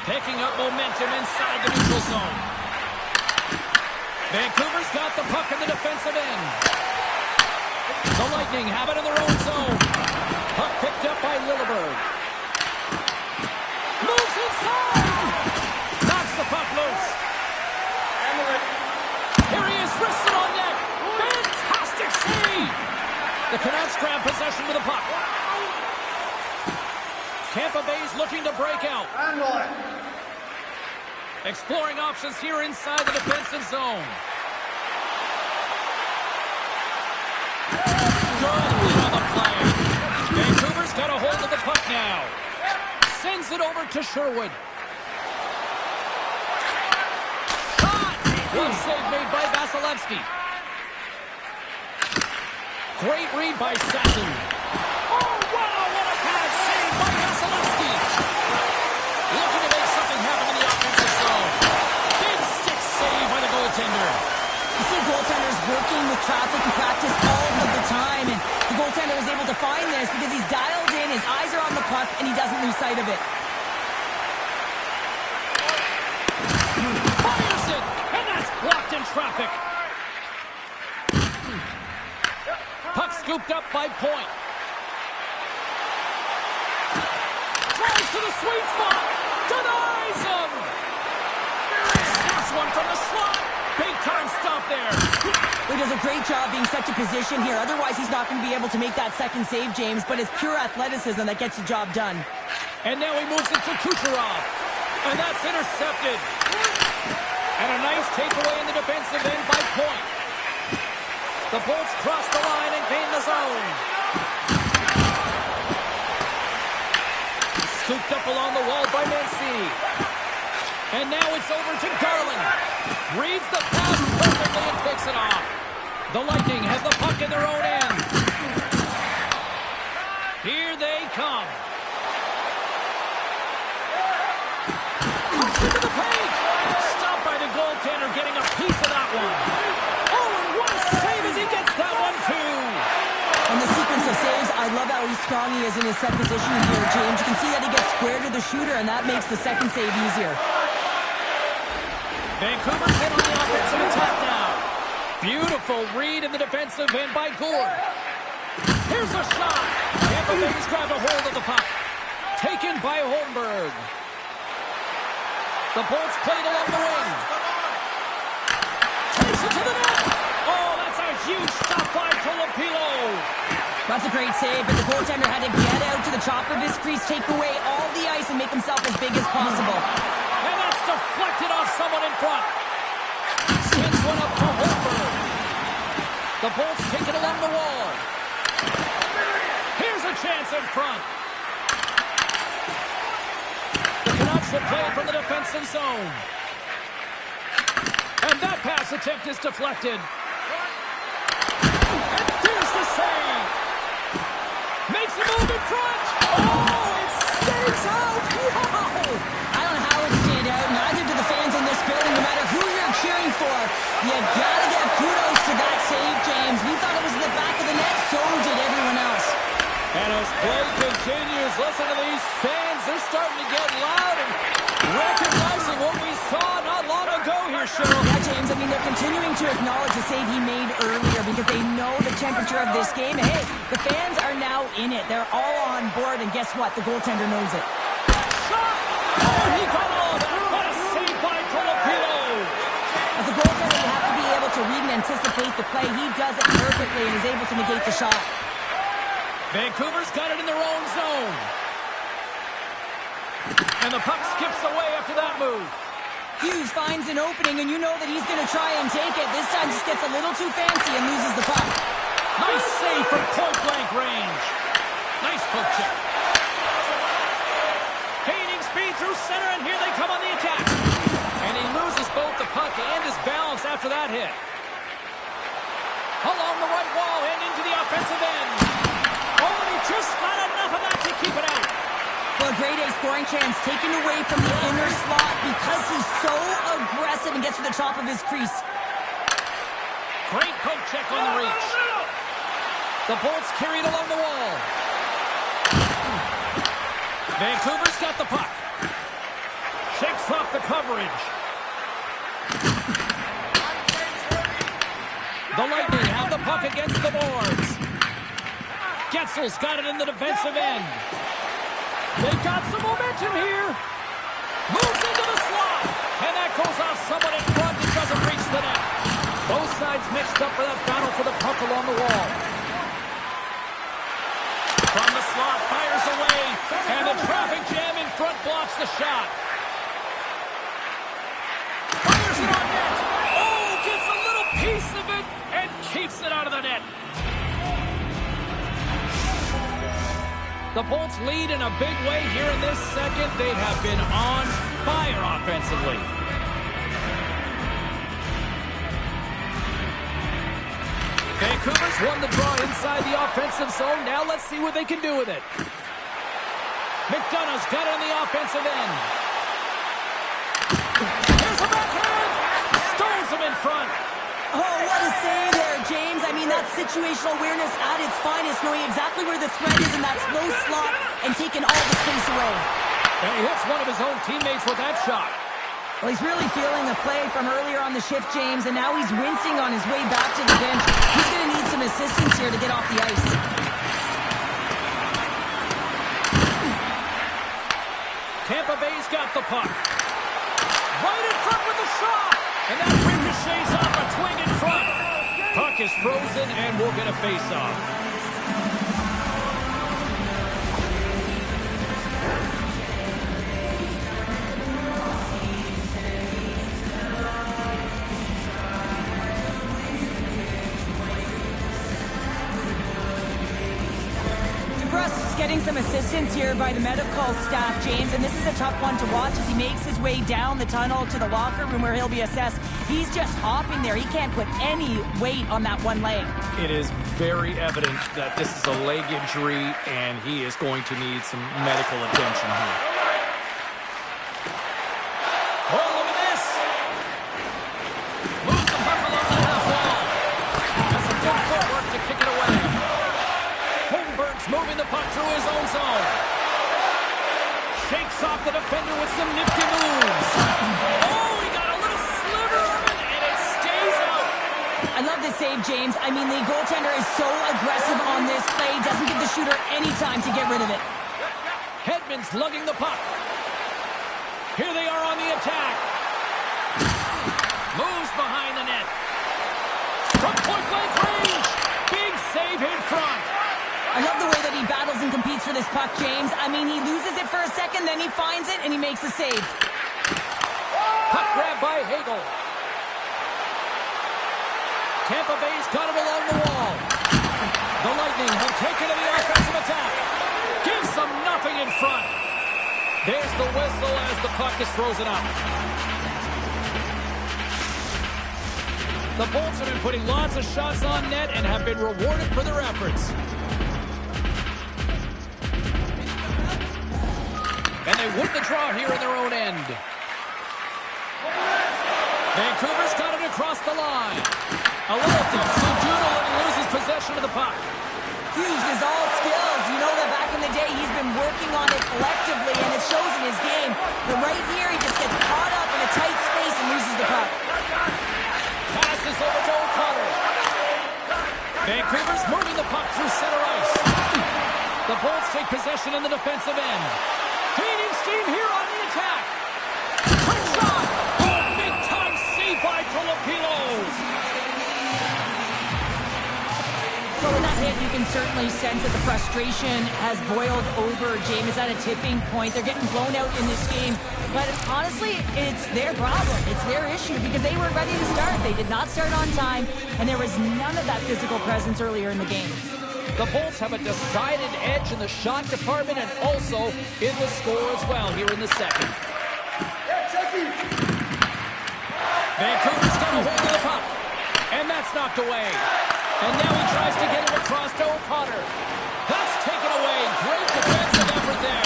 A: Picking up momentum inside the neutral zone. Vancouver's got the puck in the defensive end. The Lightning have it in their own zone. Puck picked up by Lilleberg. Moves inside! Knocks the puck loose. Here he is, wristed on net. Fantastic save! The Canucks grab possession with the puck. Tampa Bay's looking to break out. Exploring options here inside the defensive zone. Good on the play. Vancouver's got a hold of the puck now. Sends it over to Sherwood. Shot! One save made by Vasilevsky. Great read by Sasson. Oh, wow! What a pad save by Vasilevsky. Looking to make something happen in the offensive zone. Big stick save by the goaltender.
B: You see goaltenders working with traffic and practice all of the time, and the goaltender is able to find this because he's dialed in, his eyes are on the puck, and he doesn't lose sight of it.
A: Fires it, and that's blocked in traffic. Puck scooped up by Point. Drives to the sweet spot, denies him. Snaps one from the slot. Big time stop there.
B: He does a great job being such a position here. Otherwise, he's not going to be able to make that second save, James. But it's pure athleticism that gets the job done.
A: And now he moves it to Kucherov. And that's intercepted. And a nice takeaway in the defensive end by Point. The Bolts cross the line and gain the zone. Scooped up along the wall by Mancini. And now it's over to Garland. Reads the pass perfectly and picks it off. The Lightning have the puck in their own end. Here they come. Puts into the paint. Stopped by the goaltender, getting a piece of that one. Oh, and what a save as he gets that one too.
B: And the sequence of saves, I love how strong he is in his set position here, James. You can see that he gets square to the shooter, and that makes the second save easier.
A: Vancouver's in on the offensive attack now. Beautiful read in the defensive end by Gourde. Here's a shot. Tampa Bay's grabbed a hold of the puck. Taken by Holmberg. The Bolts played along the wing. Takes it to the net. Oh, that's a huge stop by Colapilo.
B: That's a great save, but the goaltender had to get out to the top of his crease, take away all the ice, and make himself as big as possible.
A: And that's deflected off someone in front. Sends one up for Holmberg. The Bolts take it along the wall. Here's a chance in front. The Canucks will play it from the defensive zone. And that pass attempt is deflected. And there's the save. Makes a move in front. Oh, it stays out. Wow.
B: I don't know how it stayed out. Neither do the fans in this building, no matter who you're cheering for. You gotta give kudos to that save, James. We thought it was in the back of the net, so did everyone else.
A: And as play continues, listen to these fans. They're starting to get loud and recognizing what we saw not long ago here, Cheryl.
B: Yeah, James, I mean, they're continuing to acknowledge the save he made earlier because they know the temperature of this game. And hey, the fans are now in it. They're all on board, and guess what? The goaltender knows it.
A: Shot! Oh, he got all of it. What a save by Colapilo.
B: As a goaltender, you have to be able to read and anticipate the play. He does it perfectly and is able to negate the shot.
A: Vancouver's got it in their own zone. And the puck skips away after that move.
B: Hughes finds an opening, and you know that he's going to try and take it. This time just gets a little too fancy and loses the puck.
A: Nice save from point-blank range. Nice poke check. Gaining speed through center, and here they come on the attack. And he loses both the puck and his balance after that hit. Along the right wall and into the offensive end. Oh, and he just got enough of that to keep it out.
B: Well, a grade A scoring chance taken away from the inner slot because he's so aggressive and gets to the top of his crease.
A: Great poke check on the reach. The Bolts carried along the wall. Vancouver's got the puck. Shakes off the coverage. The Lightning have the puck against the boards. Getzel's got it in the defensive end. They've got some momentum here. Moves into the slot. And that goes off someone in front that doesn't reach the net. Both sides mixed up for that battle for the puck along the wall. From the slot, fires away. And the traffic jam in front blocks the shot. Fires it on net. Oh, gets a little piece of it and keeps it out of the net. The Bolts lead in a big way here in this second. They have been on fire offensively. Vancouver's won the draw inside the offensive zone. Now let's see what they can do with it. McDonough's got it on the offensive end. Here's a backhand. Stones him in front.
B: Oh, what a save there, James. I mean, that's situational awareness at its finest, knowing exactly where the threat is in that slow slot and taking all the space away.
A: And he hits one of his own teammates with that shot.
B: Well, he's really feeling the play from earlier on the shift, James, and now he's wincing on his way back to the bench. He's going to need some assistance here to get off the ice.
A: Tampa Bay's got the puck. Right in front with the shot. And that ricochets off a twing in front. Puck is frozen and we'll get a face-off.
B: Getting some assistance here by the medical staff, James, and this is a tough one to watch as he makes his way down the tunnel to the locker room where he'll be assessed. He's just hopping there. He can't put any weight on that one leg.
A: It is very evident that this is a leg injury, and he is going to need some medical attention here. Oh, look at this! Moves the puck along the half wall. That's some good footwork to kick it away. Holmberg's moving the puck through his own zone. Shakes off the defender with some nifty moves. Oh, he got a little slip
B: save, James. I mean, the goaltender is so aggressive on this play. Doesn't give the shooter any time to get rid of it.
A: Hedman's lugging the puck. Here they are on the attack. Moves behind the net. From point-blank range. Big save in front.
B: I love the way that he battles and competes for this puck, James. I mean, he loses it for a second, then he finds it, and he makes a save.
A: Puck grab by Hagel. Tampa Bay's got it along the wall. The Lightning have taken to the offensive attack. Gives them nothing in front. There's the whistle as the puck is frozen up. The Bolts have been putting lots of shots on net and have been rewarded for their efforts. And they win the draw here in their own end. Vancouver's got it across the line. A little dipsy doodle and he loses possession of the puck.
B: Uses all skills. You know that back in the day he's been working on it collectively and it shows in his game. But right here he just gets caught up in a tight space and loses the puck.
A: Passes over to O'Connor. Vancouver's moving the puck through center ice. The Bolts take possession in the defensive end. Gaining steam here on the attack. Quick shot. Oh, big time save by Filipinos.
B: So in that hit, you can certainly sense that the frustration has boiled over. James is at a tipping point. They're getting blown out in this game. But honestly, it's their problem. It's their issue because they weren't ready to start. They did not start on time, and there was none of that physical presence earlier in the game.
A: The Bolts have a decided edge in the shot department and also in the score as well here in the second. Vancouver's got a hold of the puck, and that's knocked away. And now he tries to get it across to O'Connor. That's taken away. Great defensive effort there.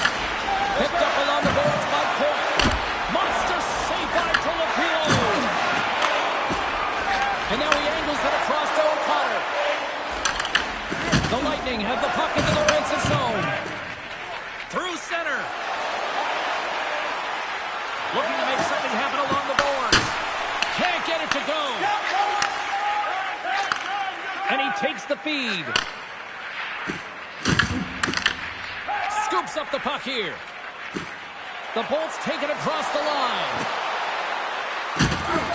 A: Picked up along the boards by Point. Monster save by Filipino. And now he angles it across to O'Connor. The Lightning have the puck into the offensive zone. Through center. Looking to make something happen along the boards. Can't get it to go. And he takes the feed. Scoops up the puck here. The Bolts take it across the line.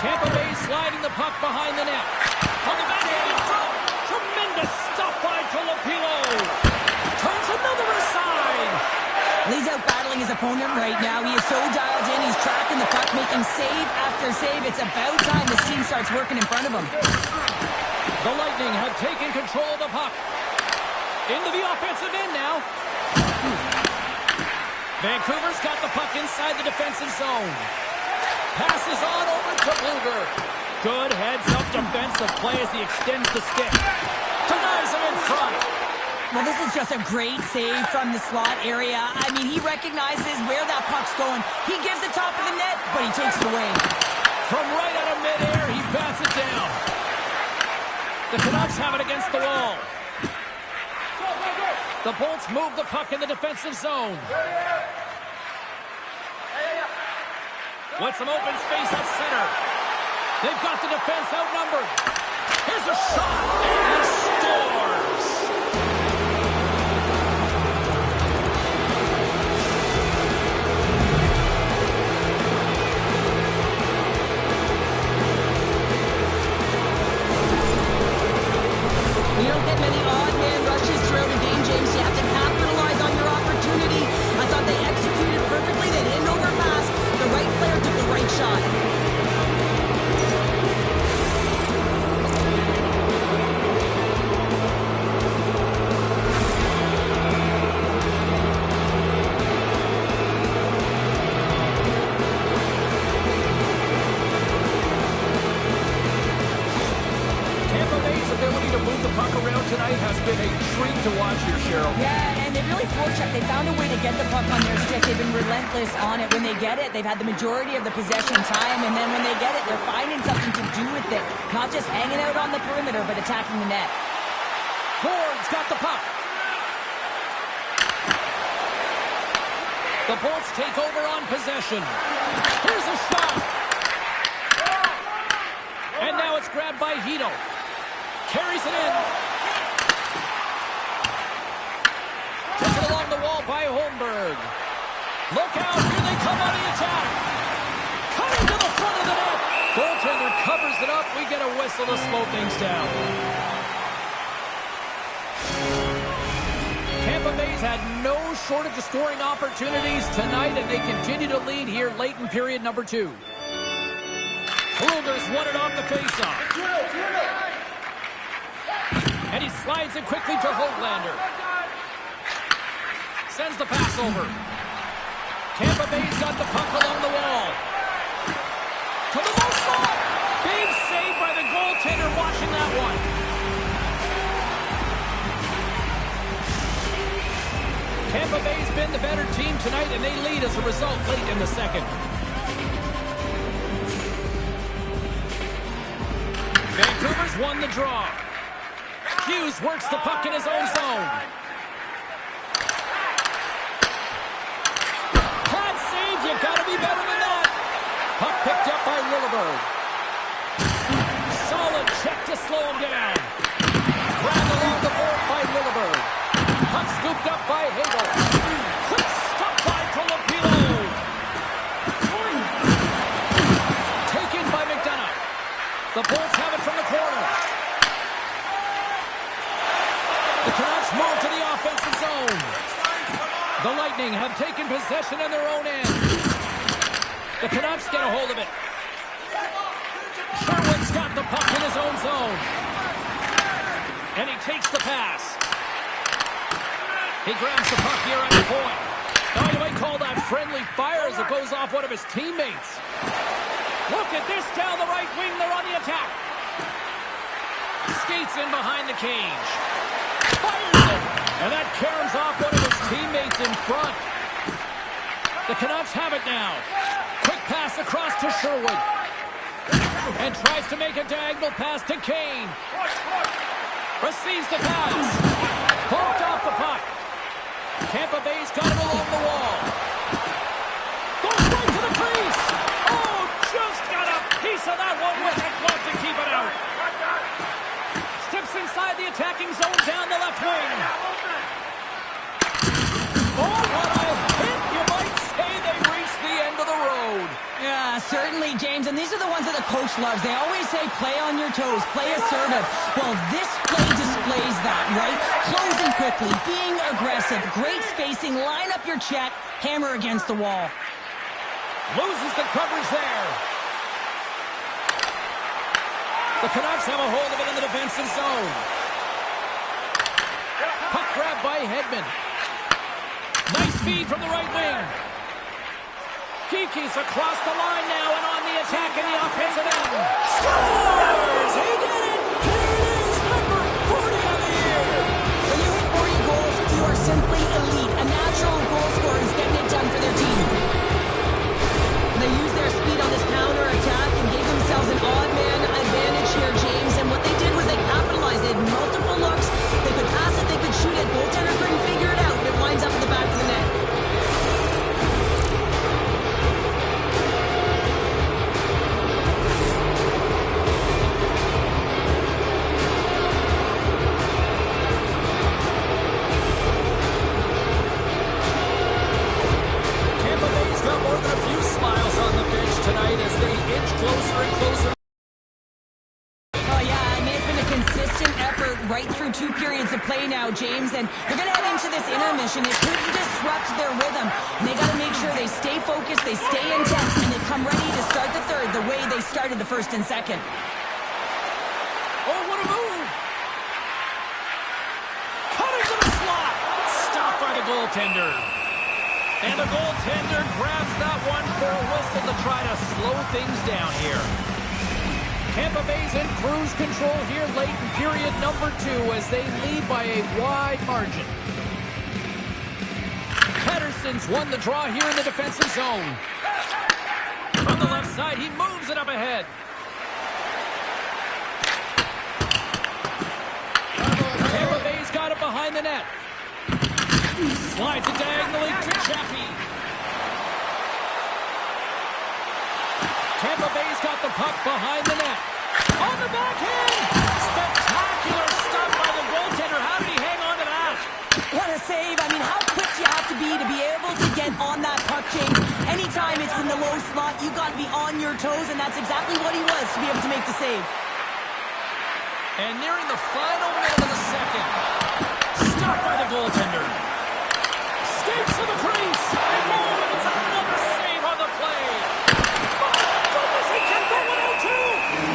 A: Tampa Bay sliding the puck behind the net. On the backhand in front. Tremendous stop by Filipino. Turns another aside.
B: He's out battling his opponent right now. He is so dialed in. He's tracking the puck, making save after save. It's about time this team starts working in front of him.
A: The Lightning have taken control of the puck. Into the offensive end now. Vancouver's got the puck inside the defensive zone. Passes on over to Bluger. Good heads-up defensive play as he extends the stick. Denies him in front.
B: Well, this is just a great save from the slot area. I mean, he recognizes where that puck's going. He gives the top of the net, but he takes it away.
A: From right out of midair, he bats it down. The Canucks have it against the wall. The Bolts move the puck in the defensive zone. With some open space at center. They've got the defense outnumbered. Here's a shot, and he scores!
B: You don't get many odd man rushes throughout a game, James. You have to capitalize on your opportunity. I thought they executed perfectly. They didn't overpass. The right player took the right shot.
A: Tonight has been a treat to watch here, Cheryl.
B: Yeah, and they really forechecked. They found a way to get the puck on their stick. They've been relentless on it. When they get it, they've had the majority of the possession time, and then when they get it, they're finding something to do with it. Not just hanging out on the perimeter, but attacking the net.
A: Ford's got the puck. The Bolts take over on possession. Here's a shot. And now it's grabbed by Hito. carries it in. Taken along the wall by Holmberg. Look out, here they come on the attack. Cutting to the front of the net. Goaltender covers it up. We get a whistle to slow things down. Tampa Bay's had no shortage of scoring opportunities tonight, and they continue to lead here late in period number 2. Blueger's won it off the faceoff. And he slides it quickly to Höglander. Sends the pass over. Tampa Bay's got the puck along the wall. To the low slot. Big save by the goaltender watching that one. Tampa Bay's been the better team tonight, and they lead as a result late in the second. Vancouver's won the draw. Hughes works the puck in his own zone. Bad save, you gotta be better than that. Puck picked up by Lilleberg. Solid check to slow him down. Grabbed along the board by Lilleberg. Puck scooped up by Hagel. Quick stop by Colopilo. Taken by McDonough. The Bolts have it from the corner. The Canucks move to the offensive zone. The Lightning have taken possession in their own end. The Canucks get a hold of it. Sherwood's got the puck in his own zone. And he takes the pass. He grabs the puck here at the point. Now you might call that friendly fire as it goes off one of his teammates. Look at this down the right wing. They're on the attack. Skates in behind the cage. Fires it. And that caroms off one of his teammates in front. The Canucks have it now. Quick pass across to Sherwood. And tries to make a diagonal pass to Kane. Receives the pass. Bumped off the puck. Tampa Bay's got it along the wall. Goes right to the crease. Oh, just got a piece of that one with a glove to keep it out. Steps inside the attacking zone down the left wing. Oh, what a hit. You might say they reached the end of the road.
B: Yeah, certainly, James. And these are the ones that the coach loves. They always say, play on your toes, play assertive. Well, this play displays that, right? Closing quickly, being aggressive, great spacing, line up your check, hammer against the wall.
A: Loses the coverage there. The Canucks have a hold of it in the defensive zone. Puck grab by Hedman. Nice feed from the right wing. Kiki's across the line now and on the attack in the offensive end. Scores! He did it! Here it is, number 40 of the year!
B: When you hit 40 goals, you are simply elite. A natural goal scorer who's getting it done for their team. They used their speed on this counter-attack and gave themselves an odd-man advantage here, James. And what they did was they capitalized. They had multiple looks. They could pass it, they could shoot it. Goaltender couldn't figure it out. It winds up in the back of the net. Two periods of play now, James, and they're going to head into this intermission. It could disrupt their rhythm. And they got to make sure they stay focused, they stay intense, and they come ready to start the third the way they started the first and second.
A: Oh, what a move! Cutting to the slot! Stopped by the goaltender. And the goaltender grabs that one for a whistle to try to slow things down here. Tampa Bay's in cruise control here late in period number 2 as they lead by a wide margin. Pettersson's won the draw here in the defensive zone. From the left side, he moves it up ahead. Tampa Bay's got it behind the net. Slides it diagonally to Chappie. Tampa Bay's got the puck behind the net. On the backhand! Spectacular
B: What a save. I mean, how quick do you have to be able to get on that puck, James? Anytime it's in the low slot, you got to be on your toes, and that's exactly what he was to be able to make the save.
A: And nearing the final minute of the second. Stopped by the goaltender. Skates to the crease. Oh, and it's another save on the play. My goodness, he can go without two.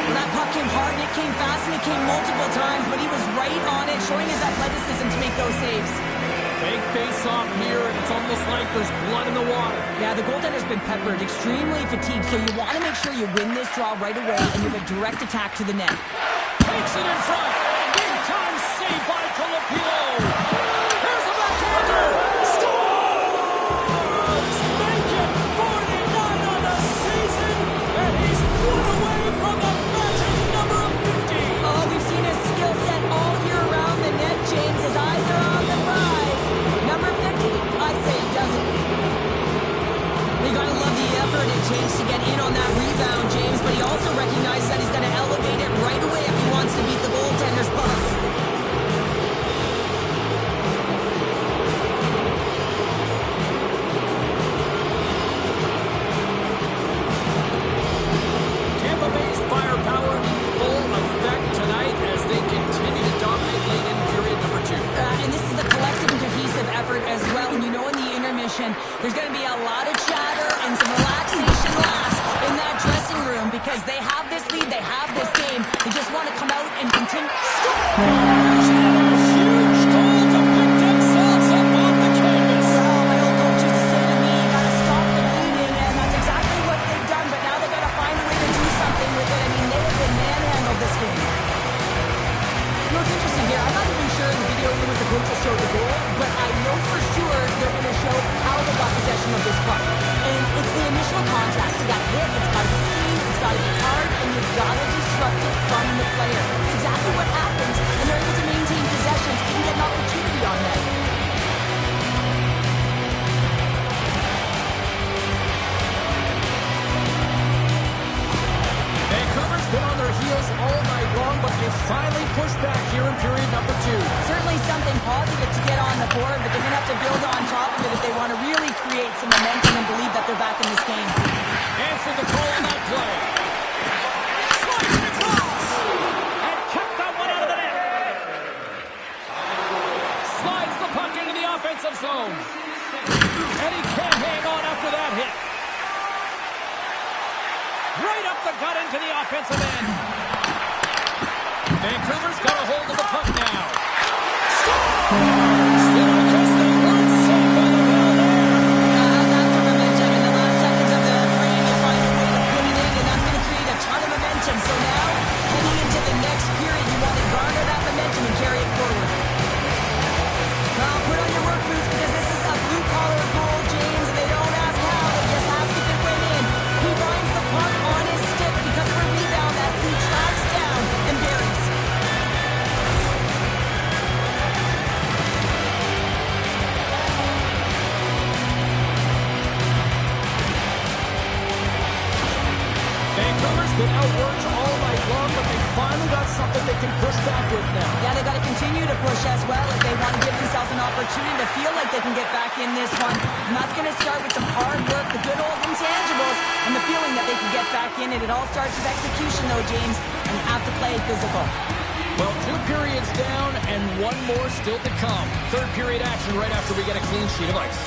B: Well, that puck came hard, and it came fast, and it came multiple times, but he was right on it, showing his athleticism to make those saves.
A: Big face-off here, and it's almost like there's blood in the water.
B: Yeah, the goaltender's been peppered, extremely fatigued, so you want to make sure you win this draw right away, and you have a direct attack to the net.
A: Takes it in front. Big time save by Colapilo. Here's the backhander. Scores! Make it 49 on the season, and he's one away from the magic number of 50.
B: Oh, we've seen his skill set all year around the net, James. His eyes are on the prize. Number 50, I say it doesn't. You gotta love the effort it takes to get in on that rebound, James, but he also recognizes that he's gonna elevate it right away if he wants to beat the goaltender's puck.
A: Tampa Bay's firepower in full effect tonight as they continue to dominate late in period number 2.
B: And this is a collective and cohesive effort as well. And you know in the intermission, there's going to be a lot of chatter and some relaxation last in that dressing room because they have this lead, they have this game. They just want to come out and continue.
A: Huge goal to pick themselves up off the canvas.
B: Well, my old coach used to say to me, you got to stop the bleeding, and that's exactly what they've done. But now they got to find a way to do something with it. I mean, they have been manhandled this game. You know what's interesting here? I'm not even sure in the video room if the coach will show the goal, but I know for sure they're going to show how they got possession of this puck. And it's the initial contact. You got hit, it's got to be clean, it's got to be hard, and you've got to disrupt it from the player. It's exactly what happens, and they're able to maintain possession so you can get an opportunity on that.
A: Vancouver's been on their heels all night long, but they finally pushed back here in period number 2.
B: Certainly something positive to get on the board, but they're going to have to build on top of it if they want to really create some momentum and believe that they're back in this game.
A: Answered the call on that play. Slides it across. And kept that one out of the net. Slides the puck into the offensive zone. And he can't hang on after that hit. Right up the gut into the offensive end. Vancouver's got a hold of the puck now. Scores! Then I guess they weren't saved by the bell there.
B: That's the momentum in the last seconds of the frame. You find a way to put it in, and that's going to create a ton of momentum. So now, heading into the next period, you want to garner that momentum and carry it forward. Now, put on your work boots because this is a blue-collar goal, James, and they don't ask how. They just ask if it went in. He finds the puck on his stick because of a rebound that he tracks down and buries.
A: Vancouver's been outworked all night long, but they finally got something they can push back with now.
B: Yeah, they got to continue to push as well if they want to give themselves an opportunity to feel like they can get back in this one. And that's going to start with some hard work, the good old intangibles, and the feeling that they can get back in it. It all starts with execution, though, James, and you have to play physical.
A: Well, 2 periods down and 1 more still to come. Third period action right after we get a clean sheet of ice.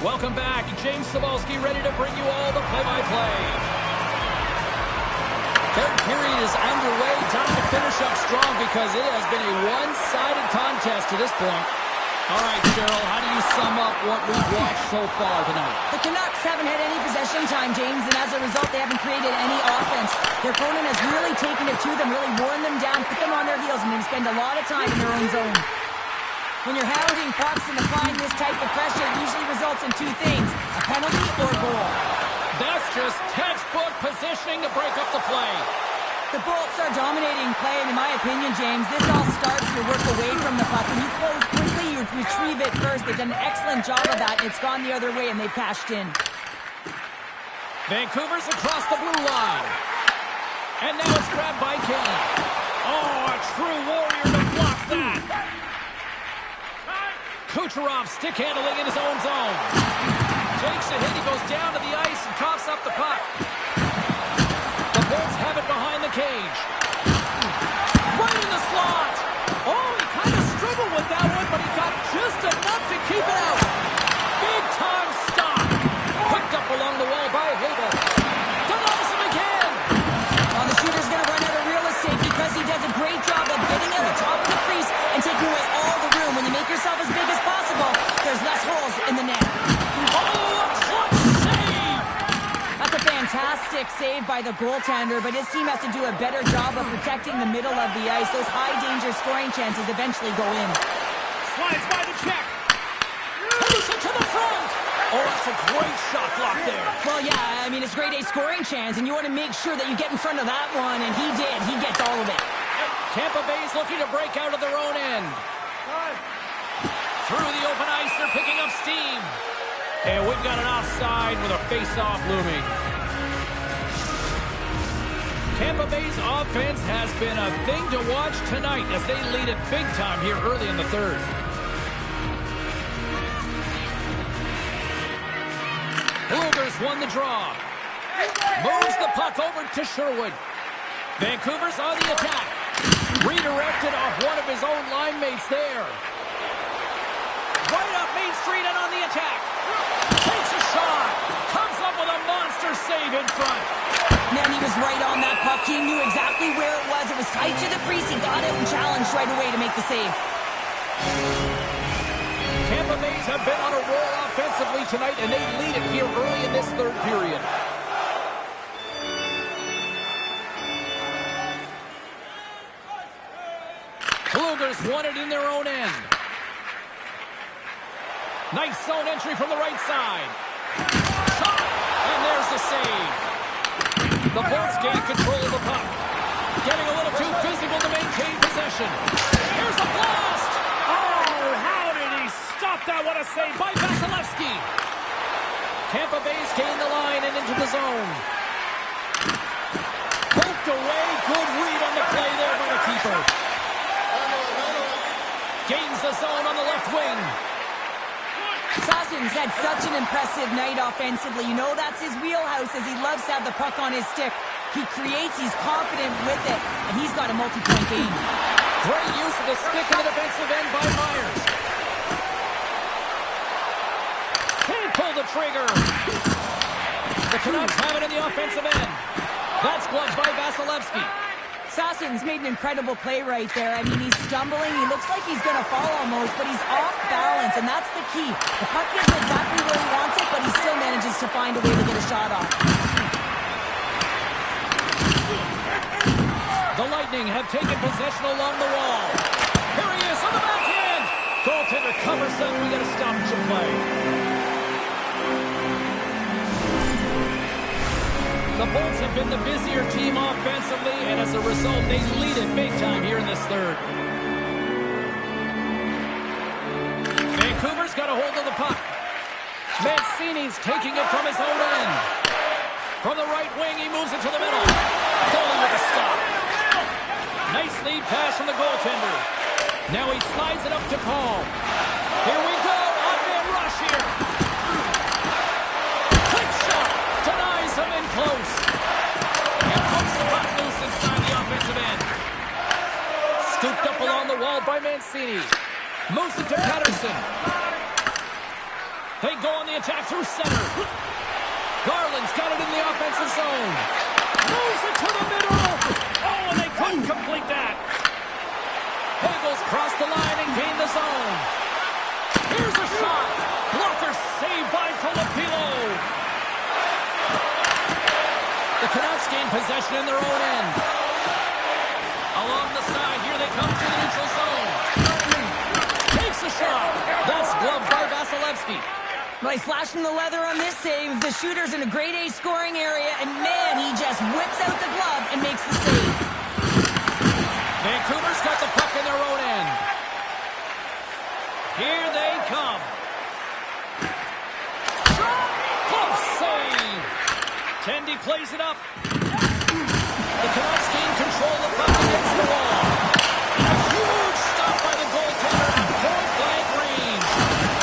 A: Welcome back. James Cybulski ready to bring you all the play-by-play. Third period is underway. Time to finish up strong because it has been a one-sided contest to this point. All right, Cheryl, how do you sum up what we've watched so far tonight?
B: The Canucks haven't had any possession time, James, and as a result, they haven't created any offense. Their opponent has really taken it to them, really worn them down, put them on their heels, and they spend a lot of time in their own zone. When you're hounding pucks and applying this type of pressure, it usually results in two things, a penalty or a goal.
A: That's just textbook positioning to break up the play.
B: The Bolts are dominating play, and in my opinion, James, this all starts your work away from the puck. When you close quickly, you retrieve it first. They've done an excellent job of that, and it's gone the other way, and they've cashed in.
A: Vancouver's across the blue line. And now it's grabbed by Kane. Oh, a true warrior to block that. Kucherov stick handling in his own zone. Takes a hit, he goes down to the ice and coughs up the puck. The Bolts have it behind the cage. Right in the slot. Oh, he kind of struggled with that one, but he got just enough to keep it out. Big time stop. Picked up along the wall by Hagel. Denies him again.
B: Well, the shooter's going to run out of real estate because he does a great job of getting at the top of the crease and taking away all the room. When you make yourself as big as possible, there's less holes in the net.
A: Oh, a clutch save.
B: That's a fantastic save by the goaltender, but his team has to do a better job of protecting the middle of the ice. Those high-danger scoring chances eventually go in.
A: Slides by the check. Henderson to the front. Oh, that's a great shot block there.
B: Well, yeah, I mean, it's grade A scoring chance, and you want to make sure that you get in front of that one, and he did. He gets all of it.
A: Tampa Bay's looking to break out of their own end. Through the open ice, they're picking up steam. And we've got an offside with a face-off looming. Tampa Bay's offense has been a thing to watch tonight as they lead it big time here early in the third. Bluegers won the draw. Moves the puck over to Sherwood. Vancouver's on the attack. Redirected off one of his own line mates there. Right up Main Street and on the attack. Takes a shot. Comes up with a monster save in front.
B: Man, he was right on that puck. He knew exactly where it was. It was tight to the crease. He got it and challenged right away to make the save.
A: Tampa Bay's have been on a roll offensively tonight, and they lead it here early in this third period. Bluegers won it in their own end. Nice zone entry from the right side. Shot, and there's the save. The Bolts gain control of the puck. Getting a little too physical to maintain possession. Here's a blast. Oh, how did he stop that? What a save by Vasilevsky. Tampa Bay's gained the line and into the zone. Poked away. Good read on the play there by the keeper. Gains the zone on the left wing.
B: Sassen's had such an impressive night offensively. You know that's his wheelhouse as he loves to have the puck on his stick. He creates, he's confident with it, and he's got a multi-point game.
A: Great use of the stick in the defensive end by Myers. Can't pull the trigger. The Canucks have it in the offensive end. That's gloved by Vasilevsky.
B: Sassen's made an incredible play right there. I mean, he's stumbling. He looks like he's going to fall almost, but he's off balance, and that's the key. The puck isn't exactly where he wants it, but he still manages to find a way to get a shot off.
A: The Lightning have taken possession along the wall. Here he is on the backhand. Goaltender covers up. We got a stoppage of play. The Bolts have been the busier team offensively, and as a result, they lead it big time here in this third. Vancouver's got a hold of the puck. Mancini's taking it from his own end. From the right wing, he moves it to the middle. Goalie with a stop. Nice lead pass from the goaltender. Now he slides it up to Paul. Here we go. Odd-man rush here. Quick shot. Denies him in close. And pumps the puck loose inside the offensive end. Scooped up along the wall by Mancini. Moves it to Pettersson. They go on the attack through center. Garland's got it in the offensive zone. Moves it to the middle. Oh, and they couldn't complete that. Eagles cross the line and gain the zone. Here's a shot. Blocker saved by Filipino. The Canucks gain possession in their own end. Along the side, here they come to the neutral zone. Takes a shot. That's gloved by Vasilevsky.
B: Well, he's flashing the leather on this save. The shooter's in a grade A scoring area, and man, he just whips out the glove and makes the save.
A: Vancouver's got the puck in their own end. Here they come. Glove save. Tendy plays it up. The Canucks gain control of the puck against the wall. A huge stop by the goaltender at point-blank range.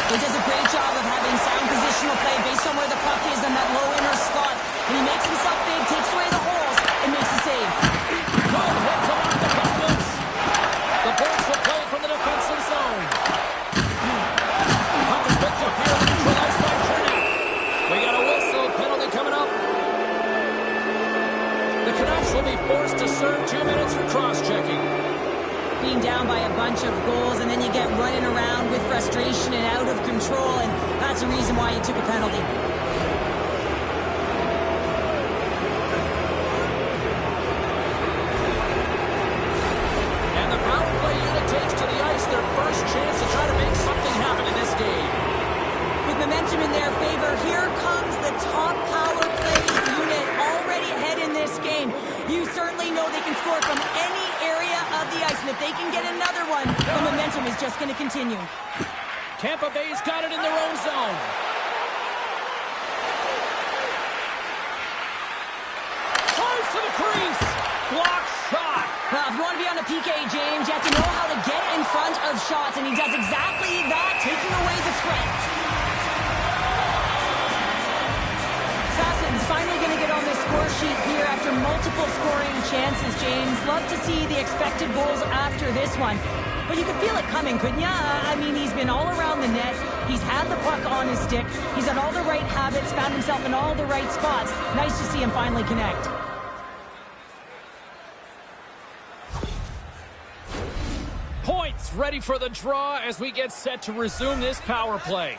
B: He does a great job of having sound positional play based on where the puck is in that low inner slot. And he makes himself big, takes away the holes, and makes the save.
A: Good hit to lock the puck loose. The Bolts will play from the defensive zone. Puck is picked up here, neutralized by Cherny. We got a whistle, penalty coming up. The Canucks will be forced to serve 2 minutes for cross-checking.
B: Being down by a bunch of goals, and then you get running around with frustration and out of control, and that's the reason why you took a penalty.
A: And the power play unit takes to the ice their first chance to try to make something happen in this game.
B: With momentum in their favor, here comes the top power play unit already ahead in this game. You certainly know they can score from any area of the ice, and if they can get another one, the momentum is just going to continue.
A: Tampa Bay's got it in their own zone. Close to the crease. Block shot.
B: Well, if you want to be on the PK, James, you have to know how to get in front of shots, and he does exactly that, taking away the threat. Sassen's finally going to get on the score sheet here after multiple scoring chances, James. Love to see the expected goals after this one. But you could feel it coming, couldn't you? I mean, he's been all around the net. He's had the puck on his stick. He's had all the right habits, found himself in all the right spots. Nice to see him finally connect.
A: Points ready for the draw as we get set to resume this power play.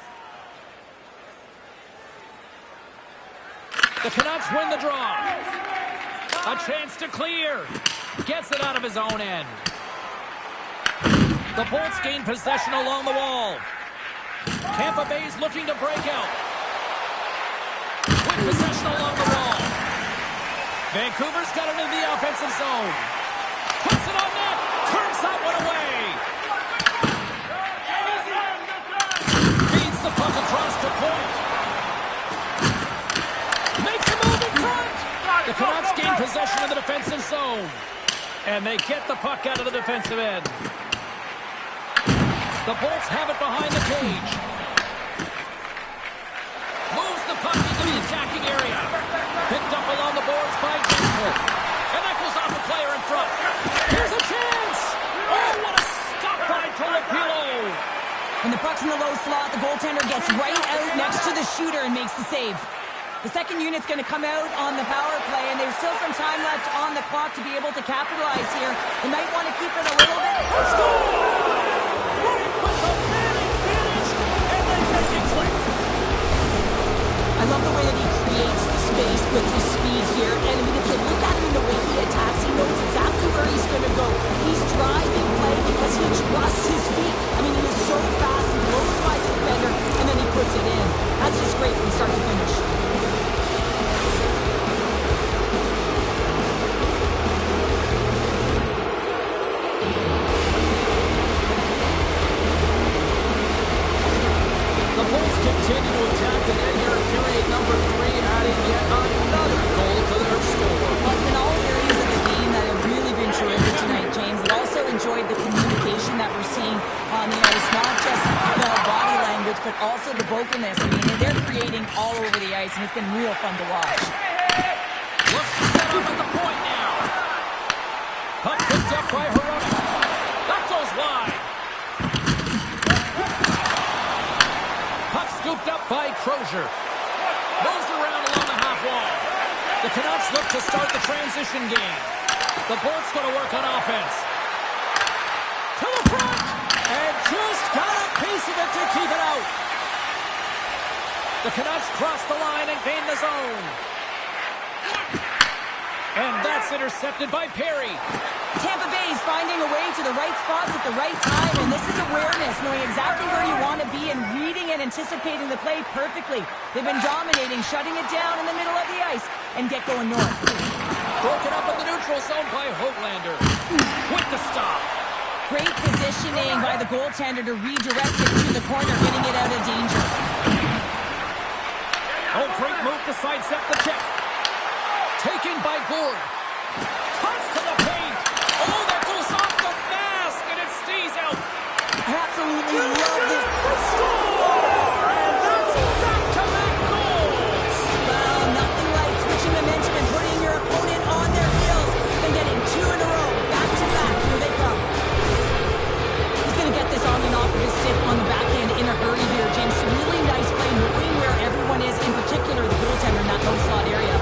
A: The Canucks win the draw. A chance to clear. Gets it out of his own end. The Bolts gain possession along the wall. Tampa Bay's looking to break out. With possession along the wall. Vancouver's got it in the offensive zone. Puts it on net. Turns that one away. Feeds the puck across the point. Makes a move in front. The Canucks gain possession of the defensive zone. And they get the puck out of the defensive end. The Bolts have it behind the cage. Moves the puck into the attacking area. Picked up along the boards by Gensler. And that goes off the player in front. Here's a chance. Oh, what a stop by Filipino.
B: When the puck's in the low slot, the goaltender gets right out next to the shooter and makes the save. The second unit's going to come out on the power play, and there's still some time left on the clock to be able to capitalize here. They might want to keep it a little bit. I love the way that he creates the space with his speed here. And I mean, if you look at him the way he attacks, he knows exactly where he's going to go. He's driving play because he trusts his feet. I mean, he is so fast, he blows by the defender, and then he puts it in. That's just great from start to finish.
A: The Bulls continue to attack the net here in period number 3, adding yet another goal to their score.
B: Well, it's been all areas of the game that have really been terrific tonight, James. I've also enjoyed the communication that we're seeing on the ice, not just the body language, but also the vocalness. I mean, they're creating all over the ice, and it's been real fun to watch.
A: Looks to set up at the point now. Puck picked up by Hirona. That goes wide. Puck scooped up by Crozier. Moves around along the half wall. The Canucks look to start the transition game. The Bolts going to work on offense. To the front! And just got a piece of it to keep it out. The Canucks cross the line and gain the zone. And that's intercepted by Perry.
B: Tampa Bay is finding a way to the right spots at the right time, and this is awareness, knowing exactly where you want to be and reading and anticipating the play perfectly. They've been dominating, shutting it down in the middle of the ice, and get going north.
A: Broken up in the neutral zone by Hoglander. With the stop.
B: Great positioning by the goaltender to redirect it to the corner, getting it out of danger.
A: Oh, great move to sidestep the check. Taken by Gord. Cuts to the paint. Oh, that goes off the mask, and it stays out.
B: I absolutely love this.
A: Score! And that's back-to-back goals.
B: Well, nothing like switching momentum and putting your opponent on their heels and getting two in a row. Back-to-back. Here they come. He's going to get this on and off of his stick on the back end in a hurry here, James. Really nice play, knowing where everyone is, in particular the goaltender in that low slot area.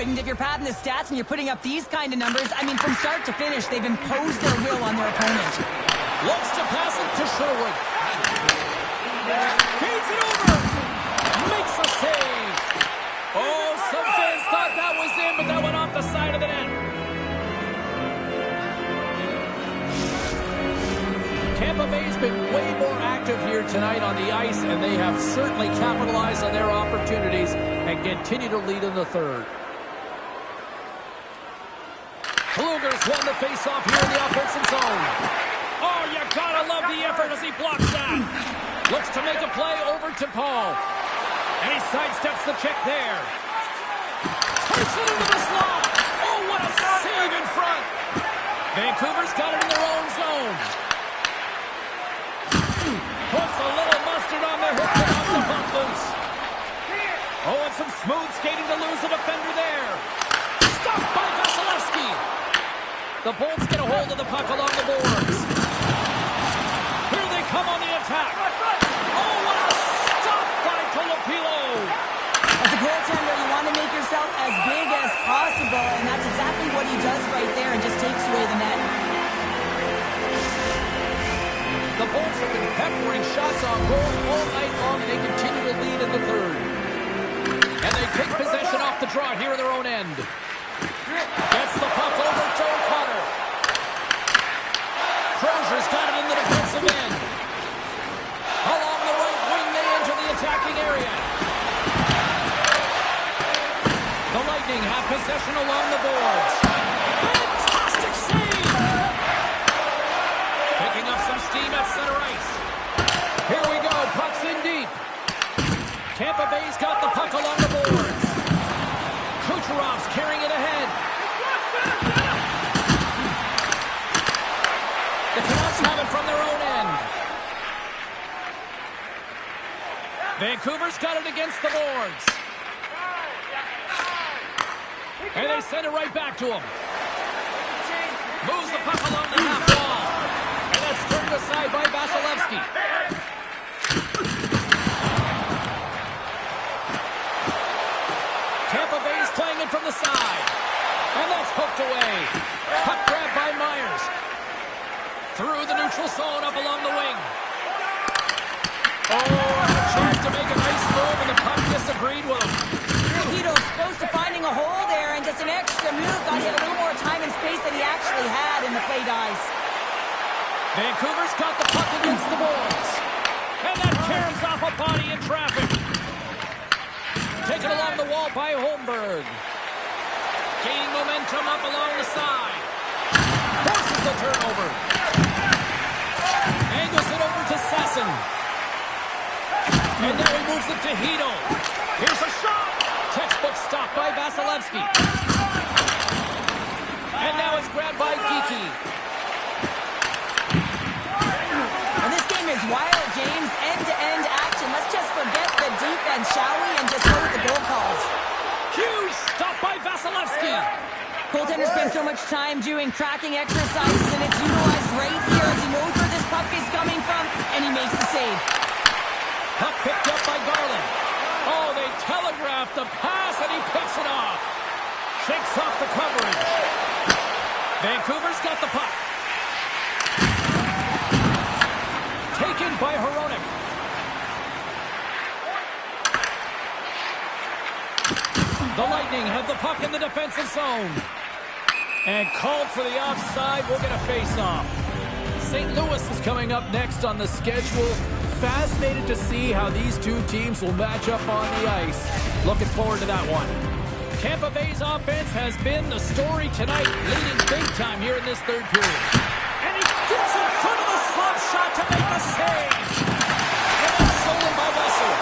B: If you're padding the stats and you're putting up these kind of numbers, I mean, from start to finish, they've imposed their will on their opponent.
A: Looks to pass it to Sherwood. Feeds it over. Makes a save. Oh, some fans thought that was in, but that went off the side of the net. Tampa Bay's been way more active here tonight on the ice, and they have certainly capitalized on their opportunities and continue to lead in the third. Luger's won the face-off here in the offensive zone. Oh, you gotta love the effort as he blocks that. Looks to make a play over to Paul. And he sidesteps the check there. Takes it into the slot. Oh, what a save in front. Vancouver's got it in their own zone. Puts a little mustard on the hook and off the puck loose. Oh, and some smooth skating to lose a defender there. Stopped by Vasilevsky. The Bolts get a hold of the puck along the boards. Here they come on the attack. Oh, what a stop by Tolopilo.
B: As a goaltender, you want to make yourself as big as possible, and that's exactly what he does right there and just takes away the net.
A: The Bolts have been peppering shots on goal all night long, and they continue to lead in the third. And they take possession off the draw here in their own end. Gets the puck over to O'Connor. Crozier's got it in the defensive end. Along the right wing, they enter the attacking area. The Lightning have possession along the boards. Fantastic save! Picking up some steam at center ice. Here we go, puck's in deep. Tampa Bay's got the puck along the boards. Kucherov's carrying it ahead. The Canucks have it from their own end. Vancouver's got it against the boards. And they send it right back to him. Moves the puck along the half wall. And that's turned aside by Vasilevsky. Tampa Bay's playing it from the side. And that's hooked away. Puck grab by Myers. Through the neutral zone up along the wing. Oh, a chance to make a nice move, and the puck disagreed with him.
B: Hedo's close to finding a hole there, and just an extra move. Thought he had a little more time and space than he actually had, and the play dies.
A: Vancouver's got the puck against the boards. And that caroms off a body in traffic. Taken along the wall by Holmberg. Gaining momentum up along the side. Forces the turnover. Angles it over to Sasson. And now he moves it to Hedo. Here's a shot. Textbook stop by Vasilevsky. And now it's grabbed by Geekie.
B: And this game is wild, James. End-to-end action. Let's just forget the defense, shall we? And just go with the goal calls.
A: Huge stop by Vasilevsky.
B: Goaltender spends so much time doing tracking exercises, and it's utilized right here as he knows where this puck is coming from, and he makes the save.
A: Puck picked up by Garland. Oh, they telegraphed the pass, and he picks it off. Shakes off the coverage. Vancouver's got the puck. Taken by Hronek. The Lightning have the puck in the defensive zone. And called for the offside. We'll get a face-off. St. Louis is coming up next on the schedule. Fascinated to see how these two teams will match up on the ice. Looking forward to that one. Tampa Bay's offense has been the story tonight, leading big time here in this third period. And he gets in front of the slap shot to make the save. And it's stolen by Russell.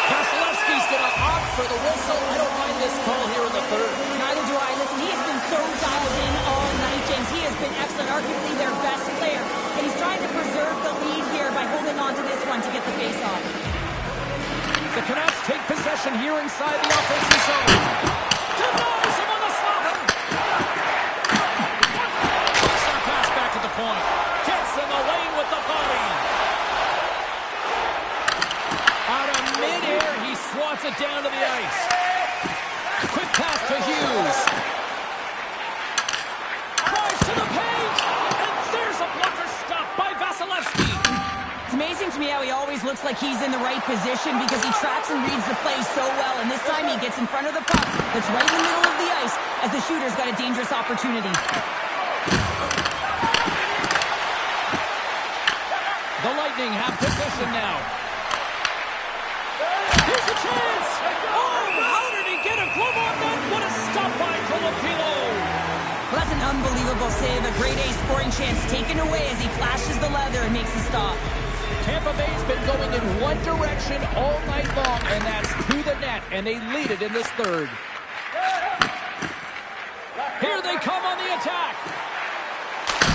A: Vasilevsky's going to opt for the whistle. I don't mind this call here in the third.
B: Neither do I. Listen, he has been so dialed in all night, James. He has been excellent, arguably their best player. And he's trying to preserve the lead here by holding on to this one to get the face-off.
A: The Canucks take possession here inside the offensive zone. Denies him on the slap. Puts that pass back at the point. Gets in the lane with the body. Out of midair, he swats it down to the ice. Quick pass to Hughes. Drives to the paint. And there's a blocker stop by Vasilevsky.
B: It's amazing to me how he always looks like he's in the right position because he tracks and reads the play so well. And this time he gets in front of the puck that's right in the middle of the ice as the shooter's got a dangerous opportunity.
A: The Lightning have possession now. Here's a chance! Oh, how did he get a glove on that? What a stop by Filipino!
B: Well, that's an unbelievable save. A grade A scoring chance taken away as he flashes the leather and makes the stop.
A: Tampa Bay's been going in one direction all night long, and that's to the net, and they lead it in this third. Here they come on the attack.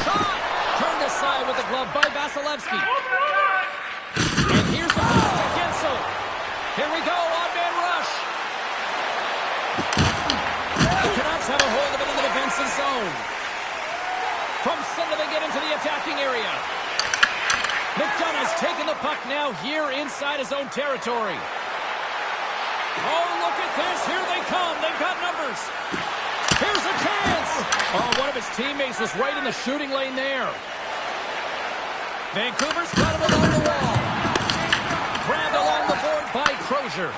A: Shot! Turned aside with the glove by Vasilevsky. And here's the pass to Gensel. Here we go, on-man rush. The Canucks have a hold of it in the defensive zone. From center they get into the attacking area. McDonough's taking the puck now here inside his own territory. Oh, look at this. Here they come. They've got numbers. Here's a chance. Oh, one of his teammates was right in the shooting lane there. Vancouver's got him along the wall. Grabbed along the board by Crozier.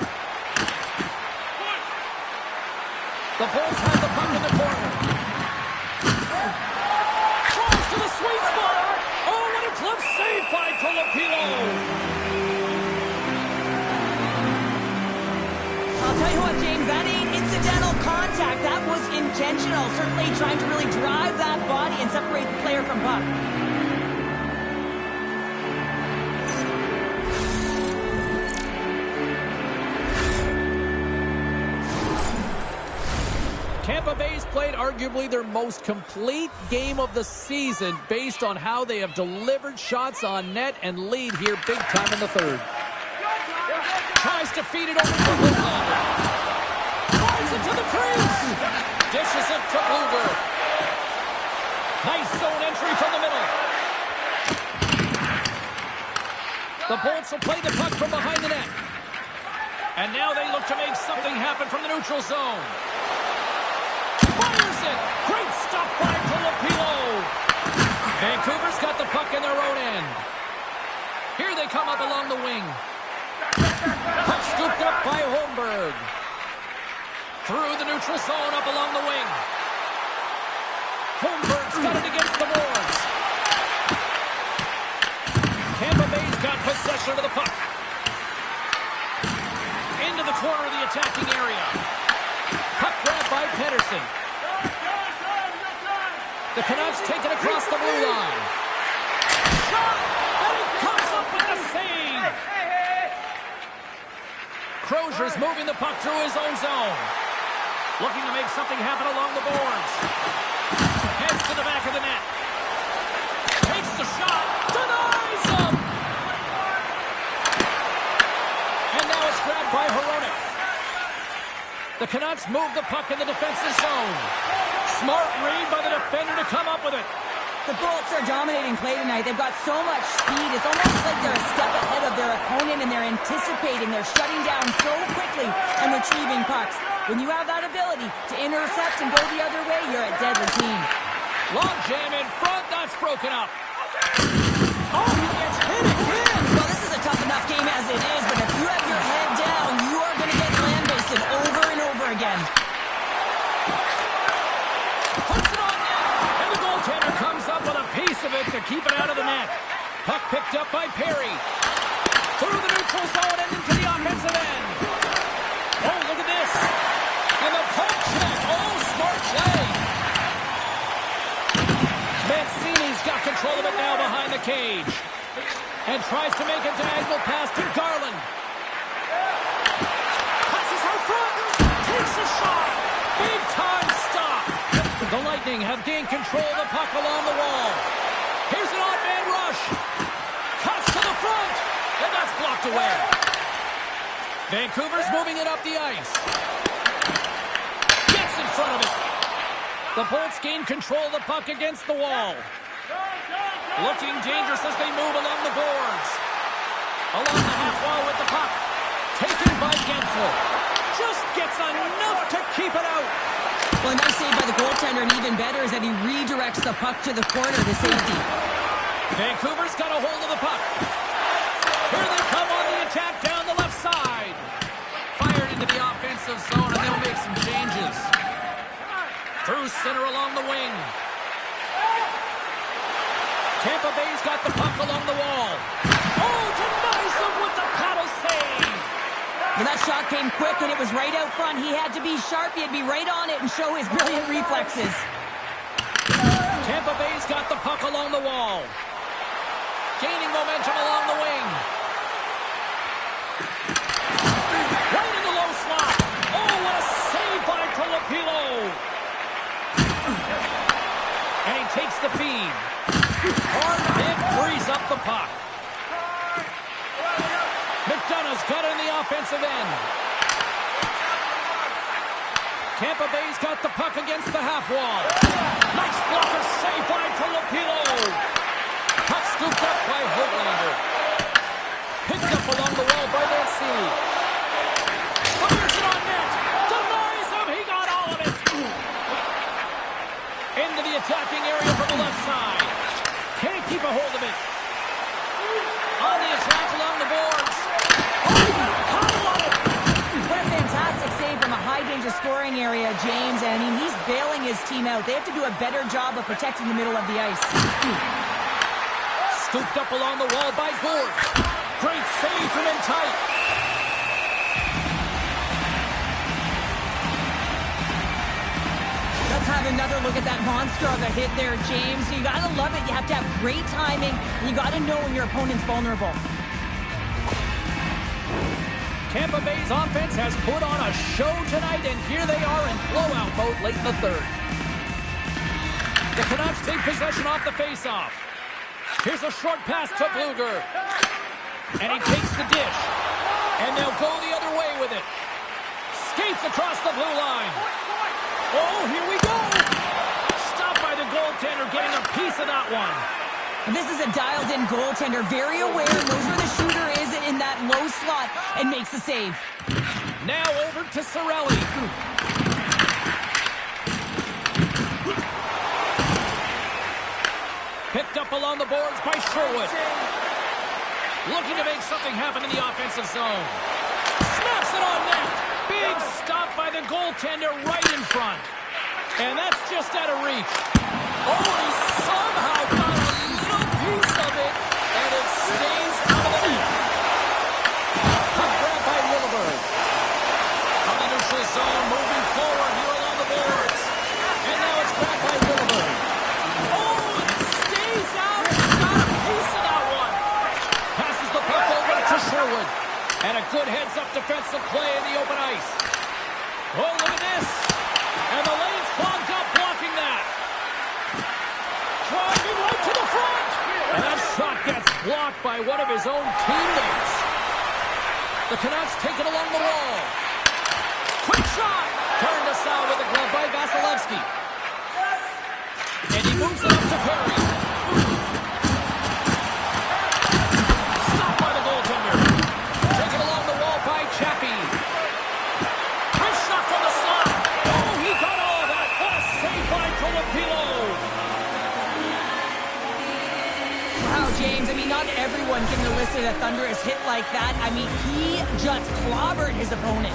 A: The Bulls have the puck in the corner. Tries to the sweet spot. Oh, what a glove save by Filipino.
B: I'll tell you what, James, that ain't incidental contact. That was intentional. Certainly trying to really drive that body and separate the player from puck.
A: Tampa Bay's played arguably their most complete game of the season based on how they have delivered shots on net and lead here big time in the third. Tries to feed it over to Hooglander. Drives it to the crease. Dishes it to Blueger. Nice zone entry from the middle. The Bolts will play the puck from behind the net. And now they look to make something happen from the neutral zone. Fires it! Great stop by Filipino! Vancouver's got the puck in their own end. Here they come up along the wing. Puck scooped up by Holmberg. Through the neutral zone up along the wing. Holmberg's got it against the boards. Tampa Bay's got possession of the puck. Into the corner of the attacking area. Puck grab by Pedersen. The Canucks take it across the blue line. Shot! And he comes up with the save! Crozier's moving the puck through his own zone. Looking to make something happen along the boards. Heads to the back of the net. Takes the shot. Denies him. And now it's grabbed by Hronek. The Canucks move the puck in the defensive zone. Smart read by the defender to come up with it.
B: The Bolts are dominating play tonight. They've got so much speed. It's almost like they're a step ahead of their opponent, and they're anticipating. They're shutting down so quickly and retrieving pucks. When you have that ability to intercept and go the other way, you're a deadly team.
A: Long jam in front. That's broken up.
B: Oh, he gets hit again. Well, this is a tough enough game as it is, but if you have your head down, you are going to get lambasted over and over again.
A: Puts it on net, and the goaltender comes up with a piece of it to keep it out of the net. Puck picked up by Perry. Through the neutral zone and into the offensive end. Oh, look at this. And the puck check. Oh, smart play. Mancini's got control of it now behind the cage. And tries to make a diagonal pass to Garland. Passes out front. Takes a shot. Big time stop. The Lightning have gained control of the puck along the wall. Here's an odd-man rush. Cuts to the front. And that's blocked away. Vancouver's moving it up the ice. Gets in front of it. The Bolts gain control of the puck against the wall. Looking dangerous as they move along the boards. Along the half wall with the puck. Taken by Gensel. Just gets enough to keep it out.
B: Well, a nice save by the goaltender, and even better is that he redirects the puck to the corner to safety.
A: Vancouver's got a hold of the puck. Here they come on the attack down the left side. Fired into the offensive zone, and they'll make some changes. Through center along the wing. Tampa Bay's got the puck along the wall. Oh, denies him with the paddle save.
B: Well, that shot came quick, and it was right out front. He had to be sharp. He had to be right on it and show his brilliant reflexes.
A: Tampa Bay's got the puck along the wall. Gaining momentum along the wing. Right in the low slot. Oh, what a save by Filipino. And he takes the feed. Hard hit frees up the puck. McDonough's got it in the offensive end. Tampa Bay's got the puck against the half wall. Nice blocker save by Filipino. Puck scooped up by Höglander. Picked up along the wall by Mancini. Fires it on net. Denies him. He got all of it. Into the attacking area from the left side. Can't keep a hold of it. On the attack along the boards.
B: What a fantastic save from a high-danger scoring area, James. And I mean, he's bailing his team out. They have to do a better job of protecting the middle of the ice.
A: Scooped up along the wall by Ford. Great save from in tight.
B: Let's have another look at that monster of a hit there, James. You got to love it. You have to have great timing, and you got to know when your opponent's vulnerable.
A: Tampa Bay's offense has put on a show tonight, and here they are in blowout mode late in the third. The Canucks take possession off the faceoff. Here's a short pass to Bluger. And he takes the dish. And they'll go the other way with it. Skates across the blue line. Oh, here we go. Stopped by the goaltender, getting a piece of that one.
B: And this is a dialed-in goaltender, very aware, knows where the shooter is in that low slot, and makes the save.
A: Now over to Cirelli. Picked up along the boards by Sherwood. Looking to make something happen in the offensive zone. Snaps it on net. Big stop by the goaltender right in front. And that's just out of reach. Oh, he somehow got a little piece of it, and it stays out of the net. Puck grabbed by Williberg. On the neutral zone, moving forward here along the boards. And now it's grabbed by Williberg. Oh, it stays out. Got a piece of that one. Passes the puck over to Sherwood. And a good heads-up defensive play in the open ice. Oh, look at this. And the lane's clogged up, blocking that. Driving right to the front. And that shot gets blocked by one of his own teammates. The Canucks take it along the wall. Quick shot. Turned aside with a glove by Vasilevsky. And he moves it up to Perry. Stopped by the goaltender. Taken along the wall by Chappie. Nice shot from the slot. Oh, he got all of that. What a save by Colapilo.
B: Wow, James, I mean, not everyone can elicit a thunderous hit like that. I mean, he just clobbered his opponent.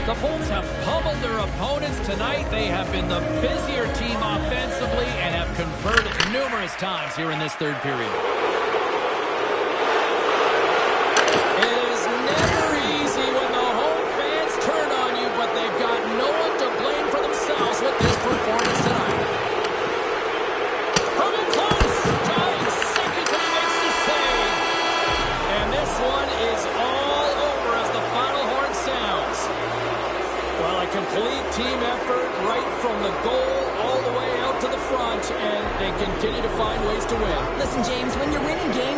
A: The Bulls have pummeled their opponents tonight. They have been the busier team offensively and have converted numerous times here in this third period. It is never easy when the home fans turn on you, but they've got no one to blame for themselves with this performance tonight. From in close, Giants sink it and he makes the save. And this one is all over as the final horn sounds. Well, a complete team effort right from the goal all the way out to the front, and they continue to find ways to win.
B: Listen, James, when you're winning games,